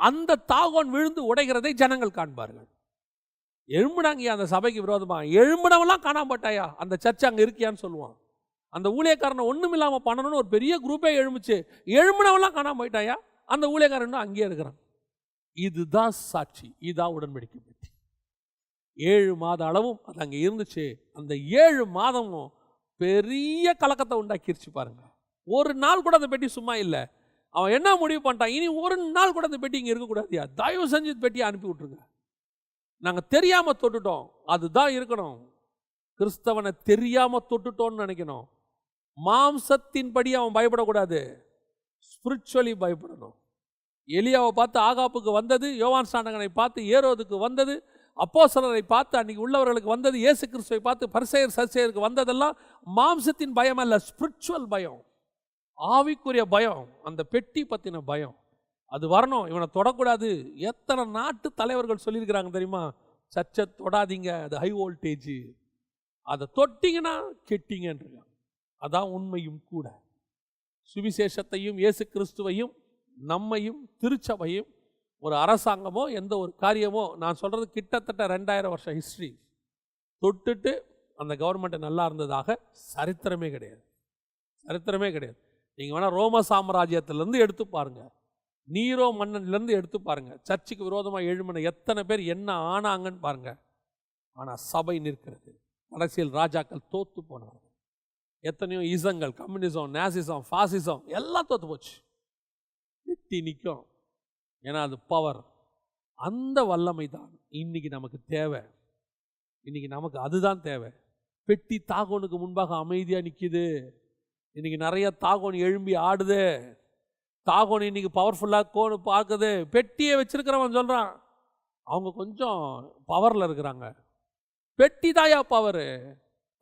அந்த தாகோன் விழுந்து உடைகிறதை ஜனங்கள் காண்பார்கள். எழும்புனாங்க அந்த சபைக்கு விரோதமா, எழும்புனவெல்லாம் காணாம போட்டாயா, அந்த சர்ச்சை அங்கே இருக்கியான்னு சொல்லுவான். அந்த ஊழியக்காரனை ஒன்றும் இல்லாமல் பண்ணணும்னு ஒரு பெரிய குரூப்பே எழும்புச்சு, எழும்புனவெல்லாம் காணாம போயிட்டாயா, அந்த ஊழியக்காரன் அங்கேயே இருக்கிறான். இதுதான் சாட்சி, இதுதான் உடன்படிக்கை பெட்டி. 7 மாத அளவும் அது அங்கே இருந்துச்சு. அந்த 7 மாதமும் பெரிய கலக்கத்தை உண்டாக்கிருச்சு பாருங்க. ஒரு நாள் கூட அந்த பெட்டி சும்மா இல்லை. அவன் என்ன முடிவு பண்ணிட்டான், இனி ஒரு நாள் கூட அந்த பெட்டி இங்கே இருக்கக்கூடாதியா, தயவு செஞ்சு பெட்டியை அனுப்பி விட்டுருங்க, நாங்கள் தெரியாமல் தொட்டுட்டோம். அதுதான் இருக்கணும். கிறிஸ்தவனை தெரியாமல் தொட்டுட்டோன்னு நினைக்கணும். மாம்சத்தின்படி அவன் பயப்படக்கூடாது, ஸ்பிரிச்சுவலி பயப்படணும். எலியாவை பார்த்து ஆகாப்புக்கு வந்தது, யோவான் ஸ்நானகனை பார்த்து ஏரோதுக்கு வந்தது, அப்போஸ்தலரை பார்த்து அன்றைக்கி உள்ளவர்களுக்கு வந்தது, இயேசு கிறிஸ்துவை பார்த்து பரிசேயர் சதுசேயருக்கு வந்ததெல்லாம் மாம்சத்தின் பயம் அல்ல, ஸ்பிரிச்சுவல் பயம், ஆவிக்குரிய பயம், அந்த பெட்டி பற்றின பயம். அது வரணும். இவனை தொடக்கூடாது. எத்தனை நாட்டு தலைவர்கள் சொல்லியிருக்கிறாங்க தெரியுமா, சர்ச்சை தொடாதீங்க, அது ஹை வோல்டேஜ், அதை தொட்டிங்கன்னா கெட்டிங்கன்னு. அதான் உண்மையும் கூட. சுவிசேஷத்தையும் இயேசு கிறிஸ்துவையும் நம்மையும் திருச்சபையும் ஒரு அரசாங்கமோ எந்த ஒரு காரியமோ, நான் சொல்கிறது கிட்டத்தட்ட 2000 வருஷம் ஹிஸ்ட்ரி தொட்டுட்டு அந்த கவர்மெண்ட் நல்லா இருந்ததாக சரித்திரமே கிடையாது. சரித்திரமே கிடையாது. நீங்கள் வேணால் ரோம சாம்ராஜ்யத்திலேருந்து எடுத்து பாருங்கள், நீரோ மன்னன்லேருந்து எடுத்து பாருங்கள், சர்ச்சுக்கு விரோதமாக எழுமின எத்தனை பேர் என்ன ஆனாங்கன்னு பாருங்கள். ஆனால் சபை நிற்கிறது. அரசியல் ராஜாக்கள் தோற்று போனார்கள். எத்தனையோ இசங்கள், கம்யூனிசம், நேசிசம், ஃபாசிசம் எல்லாம் தோற்று போச்சு. வெட்டி நிற்கும். ஏன்னா அது பவர். அந்த வல்லமை தான் இன்னைக்கு நமக்கு தேவை. இன்னைக்கு நமக்கு அதுதான் தேவை. பெட்டி தாகோனுக்கு முன்பாக அமைதியாக நிற்கிது. இன்னைக்கு நிறைய தாகோன் எழும்பி ஆடுது. தாகோன் இன்னைக்கு பவர்ஃபுல்லாக கோனு பார்க்குது. பெட்டியை வச்சிருக்கிறவன் சொல்கிறான் அவங்க கொஞ்சம் பவரில் இருக்கிறாங்க. பெட்டி தாயா பவரு.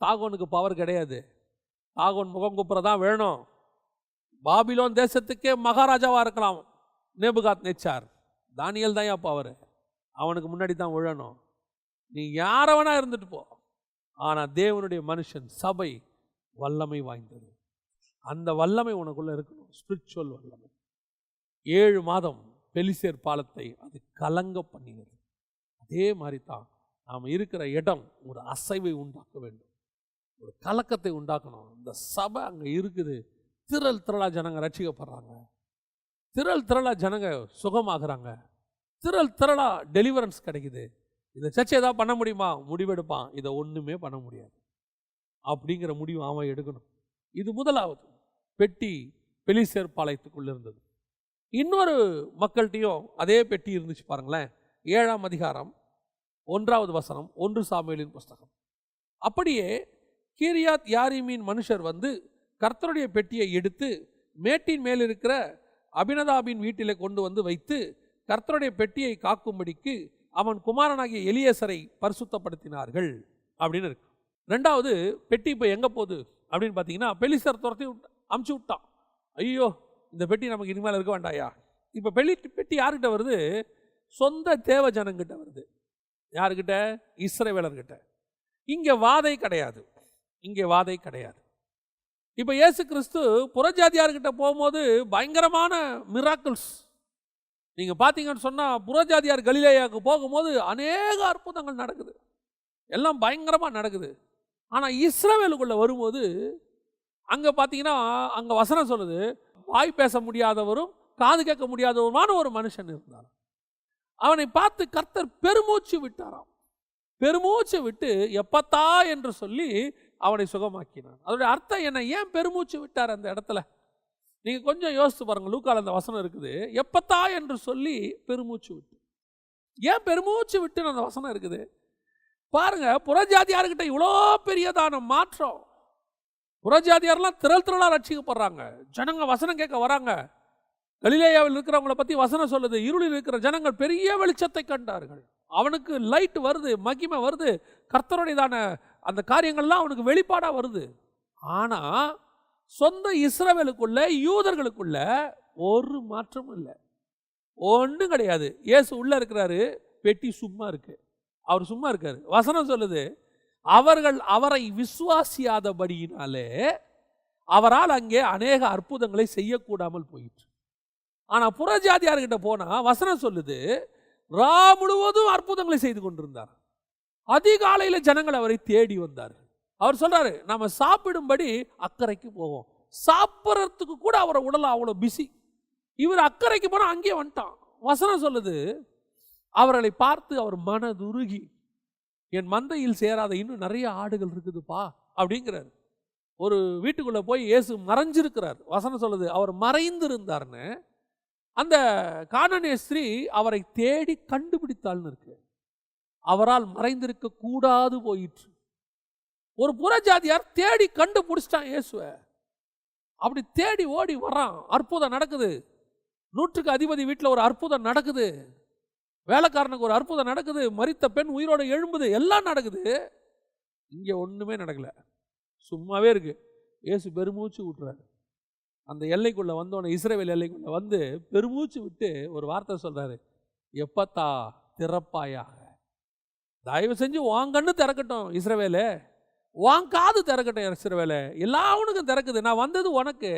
தாகோனுக்கு பவர் கிடையாது. தாகோன் முகம் குப்புறதான் வேணும். பாபிலோன் தேசத்துக்கே மகாராஜாவாக இருக்கலாம் நேபுகாத் நேச்சார். தானியல் தாயா பவர். அவனுக்கு முன்னாடி தான் விழணும். நீ யாரவனா இருந்துட்டு போ. ஆனால் தேவனுடைய மனுஷன் சபை வல்லமை வாய்ந்தது. அந்த வல்லமை உனக்குள்ள இருக்கணும். ஸ்பிரிச்சுவல் வல்லமை. 7 மாதம் பெலிசேர் பாலத்தை அது கலங்க பண்ணினது. அதே மாதிரி தான் நாம் இருக்கிற இடம் ஒரு அசைவை உண்டாக்க வேண்டும், ஒரு கலக்கத்தை உண்டாக்கணும். இந்த சபை அங்கே இருக்குது. திரள் திரளா ஜனங்க ரட்சிக்கப்படுறாங்க. திரள் திரளா ஜனங்க சுகமாகறாங்க. திரள் திரளா டெலிவரன்ஸ் கிடைக்குது. இந்த சர்ச்சை ஏதாவது பண்ண முடியுமா? முடிவெடுப்பான். இதை ஒன்றுமே பண்ண முடியாது அப்படிங்கிற முடிவு அவன் எடுக்கணும். இது முதலாவது. பெட்டி பெலிசேர் பாளையத்துக்குள்ள இருந்தது. இன்னொரு மக்கள்கிட்டையும் அதே பெட்டி இருந்துச்சு பாருங்களேன். 7ஆம் அதிகாரம் 1வது வசனம், 1 சாமுவேலின் புஸ்தகம். அப்படியே கீரியாத் யாரீமின் மனுஷர் வந்து கர்த்தருடைய பெட்டியை எடுத்து மேட்டின் மேல் இருக்கிற அபினதாபின் வீட்டிலே கொண்டு வந்து வைத்து கர்த்தருடைய பெட்டியை காக்கும்படிக்கு அவன் குமாரனாகிய எலியேசரை பரிசுத்தப்படுத்தினார்கள் அப்படின்னு இருக்கு. 2வது பெட்டி இப்போ எங்கே போகுது அப்படின்னு பார்த்தீங்கன்னா, பெலிசர் துரத்தி அமுச்சு விட்டான். ஐயோ இந்த பெட்டி நமக்கு இனிமேல் இருக்க வேண்டாயா. இப்போ பெட்டி யார்கிட்ட வருது? சொந்த தேவ ஜனங்கிட்ட வருது. யாருக்கிட்ட? இஸ்ரவேலர்கிட்ட. இங்கே வாதை கிடையாது. இங்கே வாதை கிடையாது. இப்போ இயேசு கிறிஸ்து புறஜாதியார்கிட்ட போகும்போது பயங்கரமான மிராக்கிள்ஸ் நீங்கள் பார்த்தீங்கன்னு சொன்னால், புறஜாதியார் கலிலேயாவுக்கு போகும்போது அநேக அற்புதங்கள் நடக்குது. எல்லாம் பயங்கரமாக நடக்குது. ஆனால் இஸ்ரவேலுக்குள்ளே வரும்போது அங்கே பார்த்தீங்கன்னா, அங்கே வசனம் சொல்லுது, வாய் பேச முடியாதவரும் காது கேட்க முடியாதவருமான ஒரு மனுஷன் இருந்தார். அவனை பார்த்து கர்த்தர் பெருமூச்சு விட்டாராம். பெருமூச்சு விட்டு எப்பத்தா என்று சொல்லி அவனை சுகமாக்கினான். அதோடைய அர்த்தம் என்ன? ஏன் பெருமூச்சு விட்டார் அந்த இடத்துல? நீங்கள் கொஞ்சம் யோசித்து பாருங்க. லூக்கால அந்த வசனம் இருக்குது, எப்பத்தா என்று சொல்லி பெருமூச்சு விட்டு. ஏன் பெருமூச்சு விட்டு அந்த வசனம் இருக்குது பாருங்க. புறஜாதியார்கிட்ட இவ்வளோ பெரியதான மாற்றம். புறஜாதியாரெல்லாம் திரள் திரளாக ரட்சிக்கப்படுறாங்க. ஜனங்க வசனம் கேட்க வராங்க. கலிலேயாவில் இருக்கிறவங்களை பற்றி வசனம் சொல்லுது, இருளில் இருக்கிற ஜனங்கள் பெரிய வெளிச்சத்தை கண்டார்கள். அவனுக்கு லைட் வருது, மகிமை வருது, கர்த்தருடையதான அந்த காரியங்கள்லாம் அவனுக்கு வெளிப்பாடாக வருது. ஆனால் சொந்த இஸ்ரவேலுக்குள்ள யூதர்களுக்குள்ள ஒரு மாற்றமும் இல்லை, ஒன்றும் கிடையாது. இயேசு உள்ள இருக்கிறாரு, பெட்டி சும்மா இருக்கு. அவர் சும்மா இருக்காரு. வசனம் சொல்லுது, அவர்கள் அவரை விசுவாசியாதபடியினாலே அவரால் அங்கே அநேக அற்புதங்களை செய்யக்கூடாமல் போயிற்று. ஆனால் புறஜாதியார்கிட்ட போனா வசனம் சொல்லுது, ரா முழுவதும் அற்புதங்களை செய்து கொண்டிருந்தார். அதிகாலையில் ஜனங்கள் அவரை தேடி வந்தார்கள். அவர் சொல்றாரு, நம்ம சாப்பிடும்படி அக்கறைக்கு போவோம். சாப்பிட்றதுக்கு கூட அவரை உடல் அவ்வளோ பிஸி. இவர் அக்கறைக்கு போனால் அங்கேயே வந்துட்டான். வசனம் சொல்லுது, அவர்களை பார்த்து அவர் மனதுருகி, என் மந்தையில் சேராத இன்னும் நிறைய ஆடுகள் இருக்குதுப்பா அப்படிங்கிறார். ஒரு வீட்டுக்குள்ளே போய் இயேசு மறைஞ்சிருக்கிறார். வசனம் சொல்லுது, அவர் மறைந்திருந்தார்னு. அந்த கானானிய ஸ்திரீ அவரை தேடி கண்டுபிடித்தாள்னு இருக்கு. அவரால் மறைந்திருக்க கூடாது போயிற்று. ஒரு புறஜாதியார் தேடி கண்டுபிடிச்சிட்டான் இயேசுவை. அப்படி தேடி ஓடி வர்றான். அற்புதம் நடக்குது. 100க்கு அதிபதி வீட்டில் ஒரு அற்புதம் நடக்குது. வேலைக்காரனுக்கு ஒரு அற்புதம் நடக்குது. மரித்த பெண் உயிரோடு எழும்புது. எல்லாம் நடக்குது. இங்கே ஒன்றுமே நடக்கல, சும்மாவே இருக்கு. இயேசு பெருமூச்சு விட்டுறாரு. அந்த எல்லைக்குள்ளே வந்தோடனே, இஸ்ரவேல் எல்லைக்குள்ளே வந்து பெருமூச்சு விட்டு ஒரு வார்த்தை சொல்கிறாரு, எப்பத்தா திறப்பாயாக. தயவு செஞ்சு வாங்கன்னு திறக்கட்டும் இஸ்ரவேலே. உன் காது திறக்கட்டும் இஸ்ரவேலே. எல்லாவனுக்கும் திறக்குது. நான் வந்தது உனக்கு,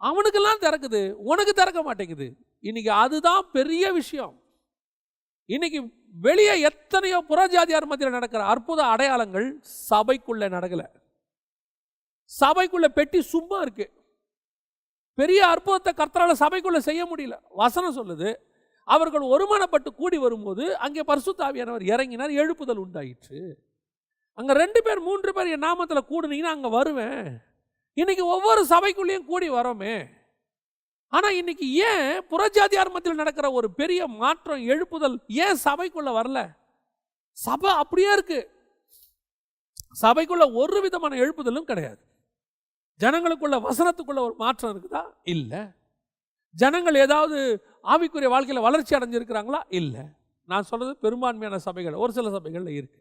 அவனுக்கெல்லாம் திறக்குது, உனக்கு திறக்க மாட்டேங்குது. இன்னைக்கு அதுதான் பெரிய விஷயம். இன்னைக்கு வெளியே எத்தனையோ புறஜாதியார் மத்தியில் நடக்கிற அற்புத அடையாளங்கள் சபைக்குள்ள நடக்கல. சபைக்குள்ள பெட்டி சும்மா இருக்கு. பெரிய அற்புதத்தை கர்த்தரால சபைக்குள்ள செய்ய முடியல. வசனம் சொல்லுது, அவர்கள் ஒருமனப்பட்டு கூடி வரும்போது அங்கே பரிசுத்த ஆவியானவர் இறங்கினார், எழுப்புதல் உண்டாயிற்று. அங்க 2 பேர் 3 பேர் என் நாமத்துல கூடுனீங்கன்னா அங்க வருவேன். இன்னைக்கு ஒவ்வொரு சபைக்குள்ளேயும் கூடி வரோமே. ஆனா இன்னைக்கு ஏன் புறஜாதியார் மத்தியில் நடக்கிற ஒரு பெரிய மாற்றம், எழுப்புதல் ஏன் சபைக்குள்ள வரல? சபை அப்படியே இருக்கு. சபைக்குள்ள ஒரு விதமான எழுப்புதலும் கிடையாது. ஜனங்களுக்குள்ள வசனத்துக்குள்ள ஒரு மாற்றம் இருக்குதா? இல்லை. ஜனங்கள் ஏதாவது ஆவிக்குரிய வாழ்க்கையில் வளர்ச்சி அடைஞ்சிருக்கிறாங்களா? இல்லை. நான் சொல்றது பெரும்பான்மையான சபைகள், ஒரு சில சபைகள்ல இருக்கு.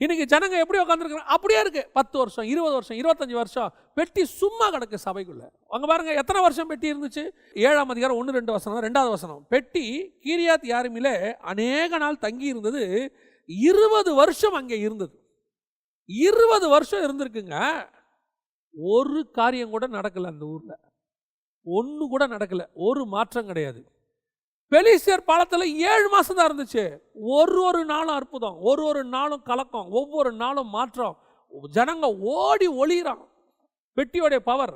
இன்னைக்கு ஜனங்க எப்படி உட்காந்துருக்காங்க? அப்படியே இருக்கு. 10 வருஷம் 20 வருஷம் 25 வருஷம் பெட்டி சும்மா கிடக்கு சபைக்குள்ள. அங்க பாருங்க, எத்தனை வருஷம் பெட்டி இருந்துச்சு? 7ஆம் அதிகாரம் 1-2 வசனம், 2வது வசனம். பெட்டி கீரியாத் யாரிமிலே அநேக நாள் தங்கி இருந்தது. 20 வருஷம் அங்கே இருந்தது. 20 வருஷம் இருந்திருக்குங்க. ஒரு காரியம் கூட நடக்கல அந்த ஊர்ல. ஒன்று கூட நடக்கல. ஒரு மாற்றம் கிடையாது. பெலிஸ்தியர் பாலத்தில் 7 மாசம் தான் இருந்துச்சு. ஒரு நாளும் அற்புதம், ஒரு நாளும் கலக்கம், ஒவ்வொரு நாளும் மாற்றம். ஜனங்க ஓடி ஒளிறான் பெட்டியோடைய பவர்.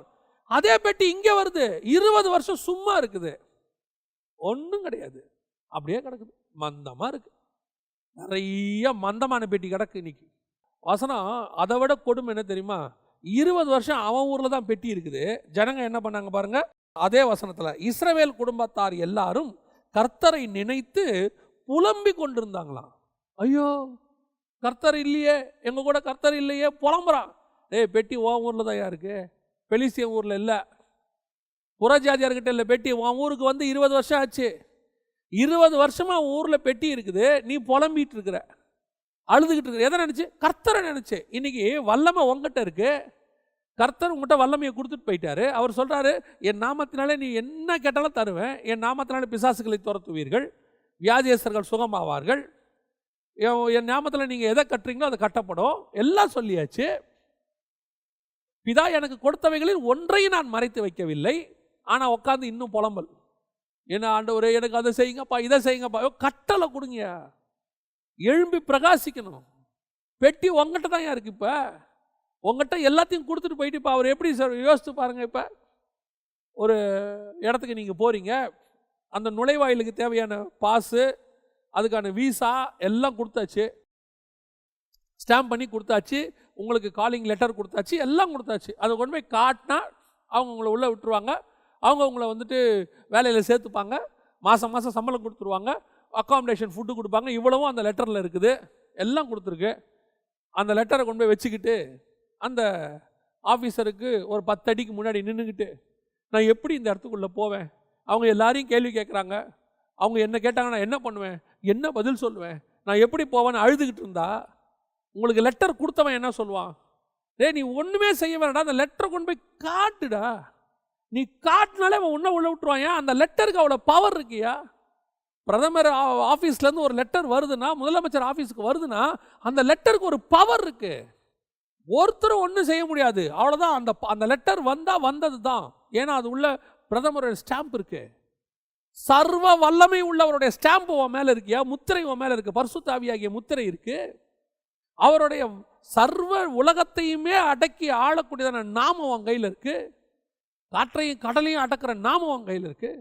அதே பெட்டி இங்கே வருது, 20 வருஷம் சும்மா இருக்குது, ஒன்றும் கிடையாது, அப்படியே கிடக்குது, மந்தமா இருக்கு. நிறைய மந்தமான பெட்டி கிடக்கு இன்னைக்கு. வசனம் அதை விட கொடுமை என்ன தெரியுமா? 20 வருஷம் அவன் ஊர்ல தான் பெட்டி இருக்குது. ஜனங்க என்ன பண்ணாங்க பாருங்க, அதே வசனத்துல, இஸ்ரவேல் குடும்பத்தார் எல்லாரும் கர்த்தரை நினைத்து புலம்பி கொண்டிருந்தாங்களாம். ஐயோ, கர்த்தர் இல்லையே, எங்க கூட கர்த்தர் இல்லையே, புலம்புறான். பெட்டி உன் ஊர்ல தான் இருக்கு, பெலிஸ்திய ஊர்ல இல்ல, புறஜாதியார்கிட்ட இல்லை பெட்டி. உன் ஊருக்கு வந்து 20 வருஷம் ஆச்சு. 20 வருஷமா உன் ஊர்ல பெட்டி இருக்குது, நீ புலம்பிட்டு இருக்கிற, அழுதுகிட்டு இருக்கிற. எதை நினைச்சு? கர்த்தரை நினைச்சு. இன்னைக்கு வல்லமை உங்ககிட்ட இருக்கு. கர்த்தர் உங்கள்கிட்ட வல்லமையை கொடுத்துட்டு போயிட்டாரு. அவர் சொல்றாரு, என் நாமத்தினாலே நீ என்ன கேட்டாலும் தருவேன், என் நாமத்தினாலே பிசாசுகளை துரத்துவீர்கள், வியாதியஸ்தர்கள் சுகமாவார்கள், என் நாமத்தில் நீங்க எதை கட்டுறீங்களோ அது கட்டப்படும், எல்லாம் சொல்லியாச்சு. பிதா எனக்கு கொடுத்தவைகளில் ஒன்றையும் நான் மறைத்து வைக்கவில்லை. ஆனா உட்காந்து இன்னும் புலம்பல். என்ன ஆண்டவரே, எனக்கு அதை செய்யுங்கப்பா, இதை செய்யுங்கப்பா. கட்டளை கொடுங்க, எழும்பி பிரகாசிக்கணும். பெட்டி உங்ககிட்ட தான் இருக்கு. இப்ப உங்ககிட்ட எல்லாத்தையும் கொடுத்துட்டு போயிட்டு இப்போ அவர் எப்படி சார் யோசித்து பாருங்க. இப்போ ஒரு இடத்துக்கு நீங்கள் போகிறீங்க, அந்த நுழைவாயிலுக்கு தேவையான பாஸு, அதுக்கான விசா எல்லாம் கொடுத்தாச்சு, ஸ்டாம்ப் பண்ணி கொடுத்தாச்சு, உங்களுக்கு காலிங் லெட்டர் கொடுத்தாச்சு, எல்லாம் கொடுத்தாச்சு. அதை கொண்டு போய் காட்டினா அவங்க உங்களை உள்ளே விட்டுருவாங்க. அவங்க உங்களை வந்துட்டு வேலையில் சேர்த்துப்பாங்க, மாதம் மாதம் சம்பளம் கொடுத்துருவாங்க, அக்காமடேஷன் ஃபுட்டு கொடுப்பாங்க. இவ்வளவும் அந்த லெட்டரில் இருக்குது, எல்லாம் கொடுத்துருக்கு. அந்த லெட்டரை கொண்டு போய் வச்சுக்கிட்டு அந்த ஆஃபீஸருக்கு ஒரு 10 அடிக்கு முன்னாடி நின்றுக்கிட்டு, நான் எப்படி இந்த இடத்துக்குள்ளே போவேன்? அவங்க எல்லாரையும் கேள்வி கேட்குறாங்க. அவங்க என்ன கேட்டாங்க, நான் என்ன பண்ணுவேன், என்ன பதில் சொல்லுவேன், நான் எப்படி போவேன்னு அழுதுகிட்டு இருந்தா உங்களுக்கு லெட்டர் கொடுத்தவன் என்ன சொல்லுவான்? நீ ஒன்றுமே செய்ய வேண்டாம், அந்த லெட்டரை கொண்டு போய் காட்டுடா. நீ காட்டினாலே அவன் உன்ன உள்ள விட்டுருவான். ஏன்? அந்த லெட்டருக்கு அவ்வளோ பவர் இருக்கியா? பிரதமர் ஆஃபீஸ்லேருந்து ஒரு லெட்டர் வருதுன்னா, முதலமைச்சர் ஆஃபீஸுக்கு வருதுன்னா, அந்த லெட்டருக்கு ஒரு பவர் இருக்கு. ஒருத்தரும் ஒன்றும் செய்ய முடியாது, அவ்வளோதான். அந்த லெட்டர் வந்தால் வந்தது தான். ஏன்னா அது உள்ள பிரதமருடைய ஸ்டாம்ப் இருக்கு. சர்வ வல்லமை உள்ளவருடைய ஸ்டாம்ப் உன் மேலே இருக்கியா? முத்திரை உன் மேலே இருக்கு, பரிசுத்த ஆவியாகிய முத்திரை இருக்கு. அவருடைய சர்வ உலகத்தையுமே அடக்கி ஆளக்கூடியதான நாமம் உன் கையில் இருக்கு. காற்றையும் கடலையும் அடக்கிற நாமம் உன் கையில் இருக்கு.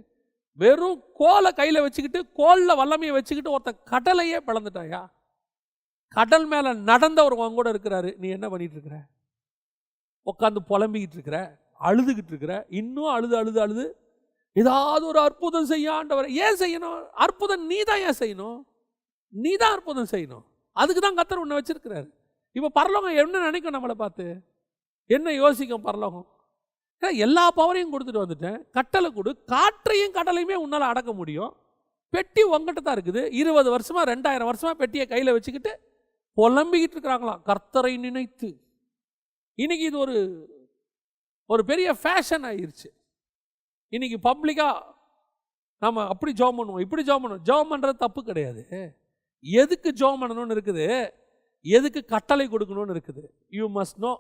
வெறும் கோலை கையில் வச்சுக்கிட்டு, கோலில் வல்லமையை வச்சுக்கிட்டு ஒருத்த கடலையே பிளந்துட்டாயா? கடல் மேல நடந்தவர் உன் கூட இருக்கிறாரு. நீ என்ன பண்ணிட்டு இருக்கிற? உட்காந்து புலம்பிக்கிட்டு இருக்கிற, அழுதுகிட்டு இருக்கிற. இன்னும் அழுது அழுது அழுது ஏதாவது ஒரு அற்புதம் செய்ய ஆண்டவர். ஏன் செய்யணும் அற்புதம்? நீ தான் ஏன் செய்யணும்? நீ தான் அற்புதம் செய்யணும். அதுக்கு தான் கர்த்தர் உன்னை வச்சிருக்கிறாரு. இப்போ பரலோகம் என்ன நினைக்கும்? நம்மளை பார்த்து என்ன யோசிக்கும் பரலோகம்? எல்லா பவரையும் கொடுத்துட்டு வந்துட்டேன், கட்டளை கொடு, காற்றையும் கடலையுமே உன்னால் அடக்க முடியும். பெட்டி உங்ககிட்ட தான் இருக்குது. 20 வருஷமா 2000 வருஷமா பெட்டியை கையில் வச்சுக்கிட்டு புலம்பிக்கிட்டு இருக்கிறாங்களாம், கர்த்தரை நினைத்து. இன்னைக்கு இது ஒரு பெரிய ஃபேஷன் ஆயிடுச்சு. இன்னைக்கு பப்ளிக்கா நம்ம அப்படி ஜெபம் பண்ணுவோம், இப்படி ஜெபம் பண்ணுவோம். ஜெபம் பண்ணுறது தப்பு கிடையாது. எதுக்கு ஜெபம் பண்ணணும்னு இருக்குது, எதுக்கு கட்டளை கொடுக்கணும்னு இருக்குது. You must know.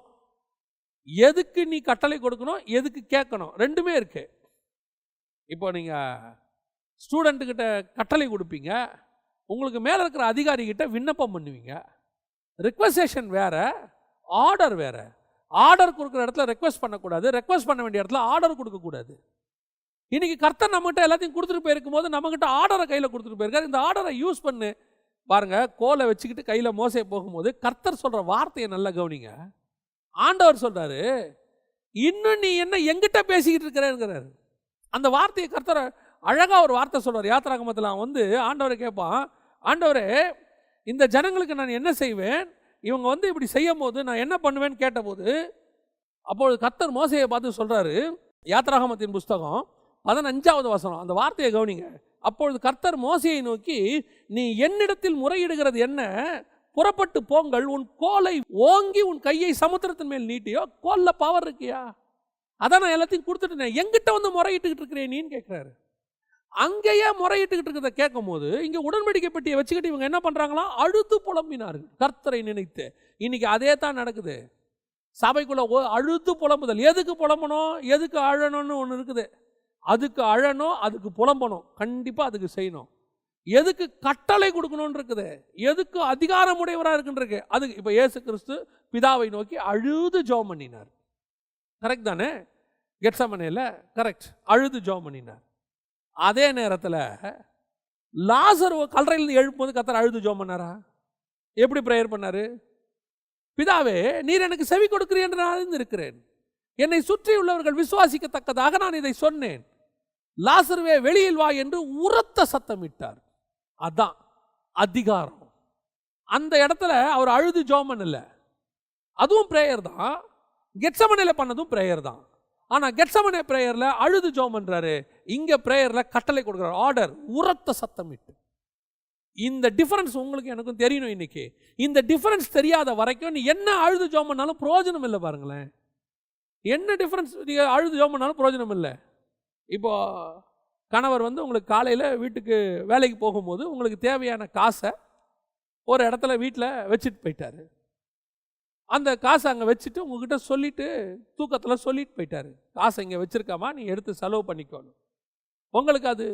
எதுக்கு நீ கட்டளை கொடுக்கணும், எதுக்கு கேட்கணும், ரெண்டுமே இருக்கு. இப்போ நீங்கள் ஸ்டூடெண்ட்டுக்கிட்ட கட்டளை கொடுப்பீங்க, உங்களுக்கு மேலே இருக்கிற அதிகாரிகிட்ட விண்ணப்பம் பண்ணுவீங்க. ரிக்வெஸ்டேஷன் வேறு, ஆர்டர் வேறு. ஆர்டர் கொடுக்குற இடத்துல ரெக்வெஸ்ட் பண்ணக்கூடாது, ரெக்வெஸ்ட் பண்ண வேண்டிய இடத்துல ஆர்டர் கொடுக்கக்கூடாது. இன்றைக்கி கர்த்தர் நம்மகிட்ட எல்லாத்தையும் கொடுத்துட்டு போயிருக்கும் போது நம்மகிட்ட ஆர்டரை கையில் கொடுத்துட்டு போயிருக்காரு. இந்த ஆர்டரை யூஸ் பண்ணு. பாருங்கள், கோலை வச்சுக்கிட்டு கையில் மோசே போகும்போது கர்த்தர் சொல்கிற வார்த்தையை நல்லா கவனிங்க. ஆண்டவர் சொல்கிறாரு, இன்னும் நீ என்ன எங்கிட்ட பேசிக்கிட்டு இருக்கிறேங்கிறாரு. அந்த வார்த்தையை கர்த்தரை அழகாக ஒரு வார்த்தை சொல்கிறார். யாத்திராகமத்தில் அவன் ஆண்டவரை கேட்பான், ஆண்டவரே இந்த ஜனங்களுக்கு நான் என்ன செய்வேன், இவங்க இப்படி செய்யும் போது நான் என்ன பண்ணுவேன்னு கேட்டபோது, அப்பொழுது கர்த்தர் மோசையை பார்த்து சொல்கிறாரு. யாத்திராகமத்தின் புஸ்தகம் 15வது வசனம், அந்த வார்த்தையை கவனிங்க. அப்பொழுது கர்த்தர் மோசையை நோக்கி, நீ என்னிடத்தில் முறையிடுகிறது என்ன, புறப்பட்டு போங்கள், உன் கோலை ஓங்கி உன் கையை சமுத்திரத்தின் மேல் நீட்டியோ. கோல்ல பவர் இருக்கியா? அதான் நான் எல்லாத்தையும் கொடுத்துட்டேன், எங்கிட்ட முறையிட்டுக்கிட்டு இருக்கிறேன் நீன்னு கேட்குறாரு. அங்கேயே முறையிட்டுக்கிட்டு இருக்கிறத கேட்கும் போது இங்கே உடன்படிக்கை பெட்டியை வச்சுக்கிட்டு இவங்க என்ன பண்ணுறாங்களாம், அழுது புலம்பினார்கள் கர்த்தரை நினைத்து. இன்னைக்கு அதே தான் நடக்குது சபைக்குள்ள. அழுது புலம்புதல். எதுக்கு புலம்பணும், எதுக்கு அழணும்னு ஒன்று இருக்குது. அதுக்கு அழணும், அதுக்கு புலம்பணும், கண்டிப்பாக அதுக்கு செய்யணும். எதுக்கு கட்டளை கொடுக்கணும்னு இருக்குது, எதுக்கு அதிகாரமுடையவராக இருக்குன்றிருக்கு. அதுக்கு இப்போ இயேசு கிறிஸ்து பிதாவை நோக்கி அழுது ஜெபம் பண்ணினார். கரெக்ட் தானே? கெத்செமனேல கரெக்ட், அழுது ஜெபம் பண்ணினார். அதே நேரத்தில் லாசர் கல்லறையிலிருந்து எழுப்பும்போது கர்த்தர் அழுது ஜெபம் பண்ணாரா? எப்படி ப்ரேயர் பண்ணாரு? பிதாவே, நீர் எனக்கு செவி கொடுக்கிறீர் என்று நான் அறிந்திருக்கிறேன், என்னை சுற்றி உள்ளவர்கள் விசுவாசிக்கத்தக்கதாக நான் இதை சொன்னேன். லாசர்வே வெளியில் வா என்று உரத்த சத்தமிட்டார். அதான் அதிகாரம். அந்த இடத்துல அவர் அழுது ஜெபம் பண்ணல, அதுவும் பிரேயர் தான். கெத்செமனேல பண்ணதும் பிரேயர் தான். ஆனால் கெத்செமனே பிரேயரில் அழுது ஜெபம் பண்ணுறாரு, இங்கே பிரேயரில் கட்டளை கொடுக்குறாரு, ஆர்டர், உரத்த சத்தமிட்டு. இந்த டிஃபரன்ஸ் உங்களுக்கு எனக்கும் தெரியணும். இன்னைக்கு இந்த டிஃபரன்ஸ் தெரியாத வரைக்கும் நீ என்ன அழுது ஜெபம் பண்ணாலும் பிரயோஜனம் இல்லை. பாருங்களேன், என்ன டிஃபரன்ஸ். நீங்கள் அழுது ஜெபம் பண்ணாலும் பிரயோஜனம் இல்லை. இப்போ கணவர் உங்களுக்கு காலையில் வீட்டுக்கு வேலைக்கு போகும்போது உங்களுக்கு தேவையான காசை ஒரு இடத்துல வீட்டில் வச்சுட்டு போயிட்டாரு. அந்த காசை அங்கே வச்சுட்டு உங்ககிட்ட சொல்லிட்டு தூக்கத்தில் சொல்லிட்டு போயிட்டாரு, காசை இங்கே வச்சுருக்காமா, நீ எடுத்து செலவு பண்ணிக்கணும். உங்களுக்கு அது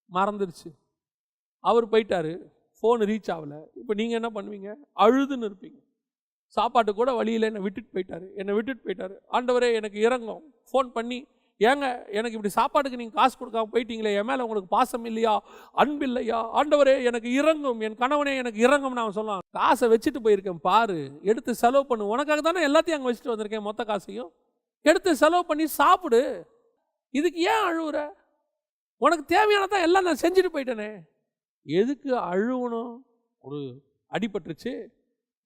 மறந்துடுச்சு, அவர் போயிட்டாரு, ஃபோன் ரீச் ஆகலை. இப்போ நீங்கள் என்ன பண்ணுவீங்க? அழுதுன்னு இருப்பீங்க. சாப்பாட்டு கூட வழியில் என்னை விட்டுட்டு போயிட்டாரு, ஆண்டவரே எனக்கு இறங்கும். ஃபோன் பண்ணி, ஏங்க எனக்கு இப்படி சாப்பாட்டுக்கு நீங்கள் காசு கொடுக்காம போயிட்டீங்களே, என் மேலே உங்களுக்கு பாசம் இல்லையா, அன்பு இல்லையா, ஆண்டவரே எனக்கு இறங்கும், என் கணவனே எனக்கு இறங்கும். நான் சொல்லலாம், காசை வச்சுட்டு போயிருக்கேன் பாரு, எடுத்து செலவு பண்ணு. உனக்காக தானே எல்லாத்தையும் அங்கே வச்சுட்டு வந்திருக்கேன், மொத்த காசையும் எடுத்து செலவு பண்ணி சாப்பிடு. இதுக்கு ஏன் அழுவுற? உனக்கு தேவையானதான் எல்லாம் நான் செஞ்சுட்டு போயிட்டேனே, எதுக்கு அழுவணும்? ஒரு அடிபட்டுருச்சு,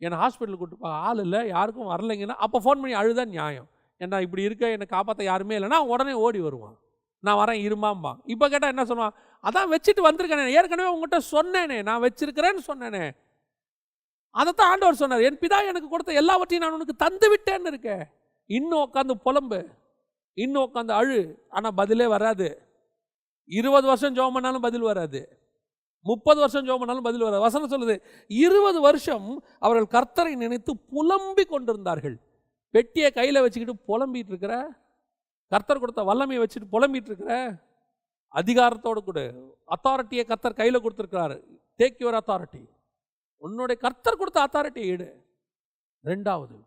என்னை ஹாஸ்பிட்டலுக்கு கூட்டு போக ஆள் இல்லை, யாருக்கும் வரலைங்கன்னா அப்போ ஃபோன் பண்ணி அழுதான் நியாயம். ஏன்னா இப்படி இருக்க, என்னை காப்பாற்ற யாருமே இல்லைன்னா உடனே ஓடி வருவான், நான் வரேன் இருமாம்பான். இப்போ கேட்டால் என்ன சொல்லுவான்? அதான் வச்சுட்டு வந்திருக்கேனே, ஏற்கனவே உங்கள்கிட்ட சொன்னேனே, நான் வச்சிருக்கிறேன்னு சொன்னேனே. அதைத்தான் ஆண்டவர் சொன்னார், என் பிதா எனக்கு கொடுத்த எல்லாவற்றையும் நான் உனக்கு தந்து விட்டேன்னு இருக்கேன். இன்னும் உட்காந்து புலம்பு, இன்னும் உட்காந்து அழு, ஆனால் பதிலே வராது. 20 வருஷம் ஜெபம் பண்ணாலும் பதில் வராது, 30 வருஷம் ஜெபம் பண்ணாலும் பதில் வராது. வசனம் சொல்லுது, 20 வருஷம் அவர்கள் கர்த்தரை நினைத்து புலம்பி கொண்டிருந்தார்கள். பெட்டியை கையில் வச்சுக்கிட்டு புலம்பிட்டு இருக்கிற, கர்த்தர் கொடுத்த வல்லமையை வச்சுட்டு புலம்பிட்டு இருக்கிற, அதிகாரத்தோடு கூட அத்தாரிட்டியை கர்த்தர் கையில் கொடுத்துருக்கிறாரு. டேக் யுவர் அத்தாரிட்டி, உன்னுடைய கர்த்தர் கொடுத்த அத்தாரிட்டியை எடு. ரெண்டாவது,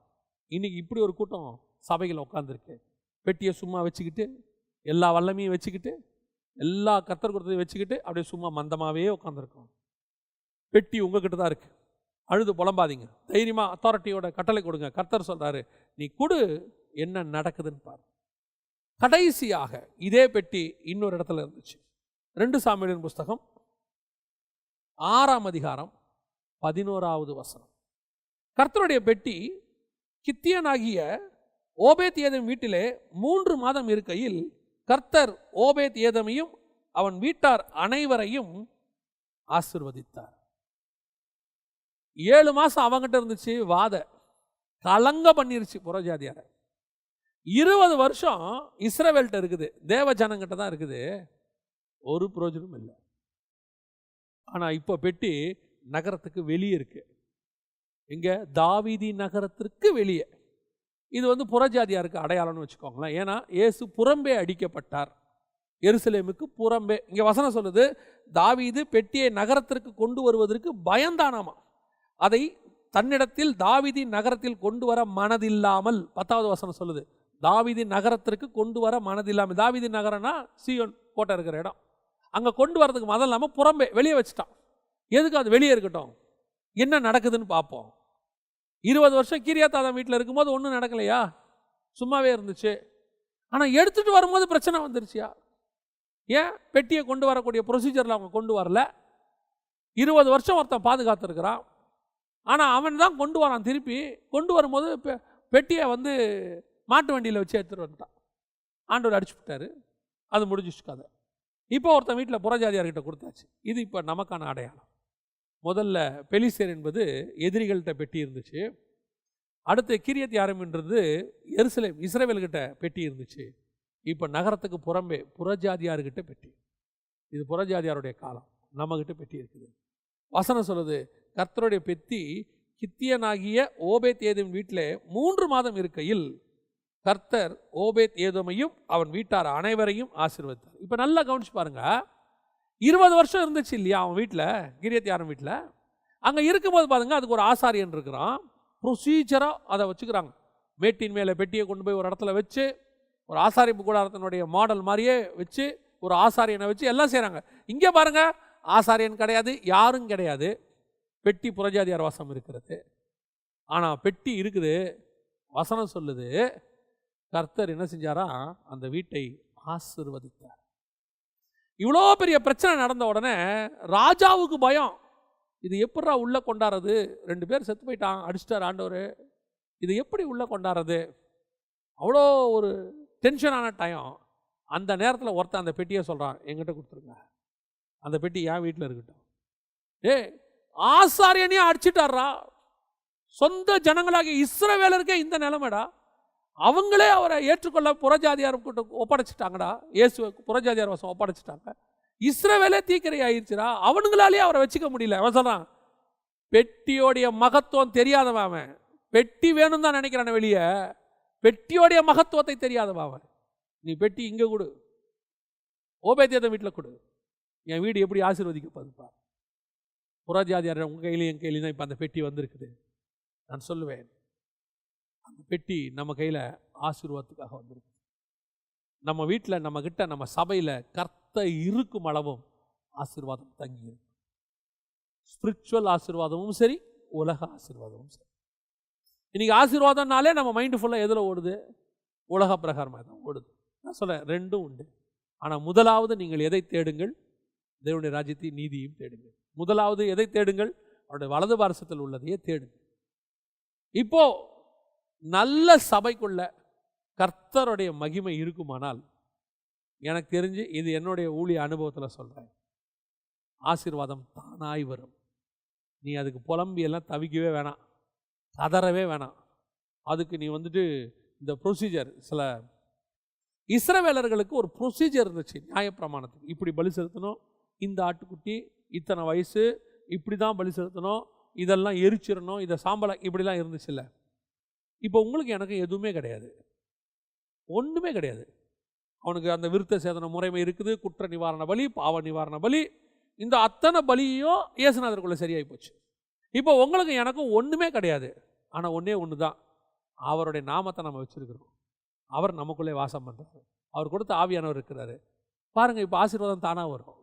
இன்னைக்கு இப்படி ஒரு கூட்டம் சபையில் உட்காந்துருக்கு, பெட்டியை சும்மா வச்சுக்கிட்டு, எல்லா வல்லமையும் வச்சுக்கிட்டு, எல்லா கர்த்தர் கொடுத்ததையும் வச்சுக்கிட்டு அப்படியே சும்மா மந்தமாகவே உட்காந்துருக்கோம். பெட்டி உங்ககிட்ட தான் இருக்குது, அழுது புலம்பாதீங்க, தைரியமாக அத்தாரிட்டியோட கட்டளை கொடுங்க. கர்த்தர் சொல்கிறாரு, நீ கொடு, என்ன நடக்குதுன்னு பாரு. கடைசியாக இதே பெட்டி இன்னொரு இடத்துல இருந்துச்சு. 2 சாமுவேலின் புஸ்தகம் 6ஆம் அதிகாரம் 11வது வசனம். கர்த்தருடைய பெட்டி கித்தியனாகிய ஓபேத் ஏதம் வீட்டிலே 3 மாதம் இருக்கையில் கர்த்தர் ஓபேத் ஏதமையும் அவன் வீட்டார் அனைவரையும் ஆசீர்வதித்தார். 7 மாதம் அவங்ககிட்ட இருந்துச்சு, வாத கலங்க பண்ணிருச்சு புறஜாதியார. 20 வருஷம் இஸ்ரவேல்கிட்ட இருக்குது, தேவ ஜனங்கிட்ட தான் இருக்குது, ஒரு பிரயோஜனம் இல்லை. ஆனால் இப்போ பெட்டி நகரத்துக்கு வெளியே இருக்கு. இங்கே தாவீதி நகரத்திற்கு வெளியே. இது புறஜாதியாருக்கு அடையாளம்னு வச்சுக்கோங்களேன். ஏன்னா இயேசு புறம்பே அடிக்கப்பட்டார், எருசலேமுக்கு புறம்பே. இங்கே வசனம் சொல்லுது, தாவீது பெட்டியை நகரத்திற்கு கொண்டு வருவதற்கு பயந்தானாமா. அதை தன்னிடத்தில் தாவீதி நகரத்தில் கொண்டு வர மனதில்லாமல், 10வது வசனம் சொல்லுது, தாவீதி நகரத்திற்கு கொண்டு வர மனதில்லாமல். தாவீதி நகரம்னா சீயோன் கோட்டை இருக்கிற இடம். அங்கே கொண்டு வரதுக்கு மதம் இல்லாமல் புறம்பே வெளியே வச்சுட்டான். எதுக்கு அது வெளியே இருக்கட்டும், என்ன நடக்குதுன்னு பார்ப்போம். 20 வருஷம் கீரியாத்தாதம் வீட்டில் இருக்கும்போது ஒன்றும் நடக்கலையா, சும்மாவே இருந்துச்சு. ஆனால் எடுத்துகிட்டு வரும்போது பிரச்சனை வந்துருச்சியா? ஏன் பெட்டியை கொண்டு வரக்கூடிய ப்ரொசீஜரில் அவங்க கொண்டு வரல? 20 வருஷம் ஒருத்தன் பாதுகாத்துருக்கிறான். ஆனால் அவன் தான் கொண்டு வரான். திருப்பி கொண்டு வரும்போது பெட்டியை மாட்டு வண்டியில் வச்சு எடுத்துகிட்டு வந்துட்டான். ஆண்டவர் அடிச்சு விட்டார், அது முடிஞ்சிச்சு கதை. இப்போ ஒருத்தன் வீட்டில் புறஜாதியார்கிட்ட கொடுத்தாச்சு. இது இப்போ நமக்கான அடையாளம். முதல்ல பெலிஸ்தேர் என்பது எதிரிகள்கிட்ட பெட்டி இருந்துச்சு. அடுத்து கிரியத் யாரிம்ன்றது எருசலேம் இஸ்ரவேல்கிட்ட பெட்டி இருந்துச்சு. இப்போ நகரத்துக்கு புறம்பே புறஜாதியார்கிட்ட பெட்டி. இது புறஜாதியாருடைய காலம். நம்மகிட்ட பெட்டி இருக்குது. வசனம் சொல்லுது, கர்த்தருடைய பெட்டி கித்தியனாகிய ஓபேத் ஏதோம் வீட்டில் 3 மாதம் இருக்கையில் கர்த்தர் ஓபேத் ஏதோமையும் அவன் வீட்டார் அனைவரையும் ஆசீர்வதித்தார். இப்போ நல்லா கவனிச்சு பாருங்க, 20 வருஷம் இருந்துச்சு இல்லையா அவன் வீட்டில், கிரியத் யாரும் வீட்டில். அங்கே இருக்கும்போது பாருங்க, அதுக்கு ஒரு ஆசாரியன் இருக்கிறான். ப்ரொசீஜராக அதை வச்சுக்கிறாங்க. மேட்டின் மேலே பெட்டியை கொண்டு போய் ஒரு இடத்துல வச்சு, ஒரு ஆசாரிப்பு கூடாரத்தினுடைய மாடல் மாதிரியே வச்சு, ஒரு ஆசாரியனை வச்சு எல்லாம் செய்கிறாங்க. இங்கே பாருங்க, ஆசாரியன் கிடையாது, யாரும் கிடையாது. பெட்டி புறஜாதியார் வாசம் இருக்கிறது. ஆனால் பெட்டி இருக்குது. வசனம் சொல்லுது, கர்த்தர் என்ன செஞ்சாரா, அந்த வீட்டை ஆசீர்வதித்தார். இவ்வளோ பெரிய பிரச்சனை நடந்த உடனே ராஜாவுக்கு பயம். இது எப்படா உள்ள கொண்டாடுறது? 2 பேர் செத்து போயிட்டான், அடிச்சிட்டார் ஆண்டவர், இது எப்படி உள்ள கொண்டாடுறது? அவ்வளோ ஒரு டென்ஷனான டைம். அந்த நேரத்தில் ஒருத்தன் அந்த பெட்டியை சொல்கிறான், எங்கிட்ட கொடுத்துருங்க, அந்த பெட்டி என் வீட்டில் இருக்கட்டும். ஆசாரியனே அடிச்சிட்டாரா, சொந்த ஜனங்களாகிய இஸ்ரவேலருக்கே இந்த நிலைமைடா. அவங்களே அவரை ஏற்றுக்கொள்ள புறஜாதியார் ஒப்படைச்சிட்டாங்கடா. இயேசு புறஜாதியார் வசம் ஒப்படைச்சிட்டாங்க. இஸ்ரவேலே தீக்கிரை ஆயிடுச்சுடா. அவனுங்களாலே அவரை வச்சுக்க முடியல. அவன் சொல்றான், பெட்டியோடைய மகத்துவம் தெரியாதவன் அவன். பெட்டி வேணும் தான் நினைக்கிறான வெளியே, பெட்டியோடைய மகத்துவத்தை தெரியாதவன் அவன். நீ பெட்டி இங்கே கொடு, ஓபேத்தியத்தை வீட்டில் கொடு, என் வீடு எப்படி ஆசீர்வதிக்கப்படுப்பா. புறஜாதியார் உங்கள் கையிலையும் என் கையிலையும் தான் இப்போ அந்த பெட்டி வந்திருக்குது. நான் சொல்லுவேன், அந்த பெட்டி நம்ம கையில் ஆசீர்வாதத்துக்காக வந்திருக்கு. நம்ம வீட்டில், நம்ம கிட்ட, நம்ம சபையில் கர்த்தர் இருக்கும் அளவும் ஆசீர்வாதம் தங்கி இருக்கு. ஸ்பிரிச்சுவல் ஆசீர்வாதமும் சரி, உலக ஆசீர்வாதமும் சரி. இன்னைக்கு ஆசீர்வாதம்னாலே நம்ம மைண்டு ஃபுல்லாக எதில் ஓடுது? உலக பிரகாரமாக தான் ஓடுது. நான் சொல்ல, ரெண்டும் உண்டு. ஆனால் முதலாவது நீங்கள் எதை தேடுங்கள்? தேவனுடைய ராஜ்யத்தையும் நீதியும் தேடுங்கள். முதலாவது எதை தேடுங்கள்? அவருடைய வலது பாரசத்தில் உள்ளதையே தேடுங்கள். இப்போ நல்ல சபைக்குள்ள கர்த்தருடைய மகிமை இருக்குமானால், எனக்கு தெரிஞ்சு இது என்னுடைய ஊழிய அனுபவத்தில் சொல்கிறேன், ஆசீர்வாதம் தானாய் வரும். நீ அதுக்கு புலம்பியெல்லாம் தவிக்கவே வேணாம், கதறவே வேணாம். அதுக்கு நீ இந்த ப்ரொசீஜர், சில இஸ்ரவேலர்களுக்கு ஒரு ப்ரொசீஜர் இருந்துச்சு நியாயப்பிரமாணத்துக்கு. இப்படி பலி செலுத்தணும், இந்த ஆட்டுக்குட்டி இத்தனை வயசு, இப்படி தான் பலி செலுத்தணும், இதெல்லாம் எரிச்சிடணும், இதை சாம்பலை, இப்படிலாம் இருந்துச்சுல்ல. இப்போ உங்களுக்கு எனக்கு எதுவுமே கிடையாது, ஒன்றுமே கிடையாது. அவனுக்கு அந்த விருத்த சேதன முறைமை இருக்குது, குற்ற நிவாரண பலி, பாவ நிவாரண பலி, இந்த அத்தனை பலியும் இயேசுநாதருக்குள்ளே சரியாகி போச்சு. இப்போ உங்களுக்கு எனக்கும் ஒன்றுமே கிடையாது. ஆனால் ஒன்று தான், அவருடைய நாமத்தை நம்ம வச்சுருக்கிறோம். அவர் நமக்குள்ளே வாசம் பண்ணுறாரு, அவர் கொடுத்த ஆவியானவர் இருக்கிறாரு. பாருங்கள், இப்போ ஆசீர்வாதம் தானாக வரும்.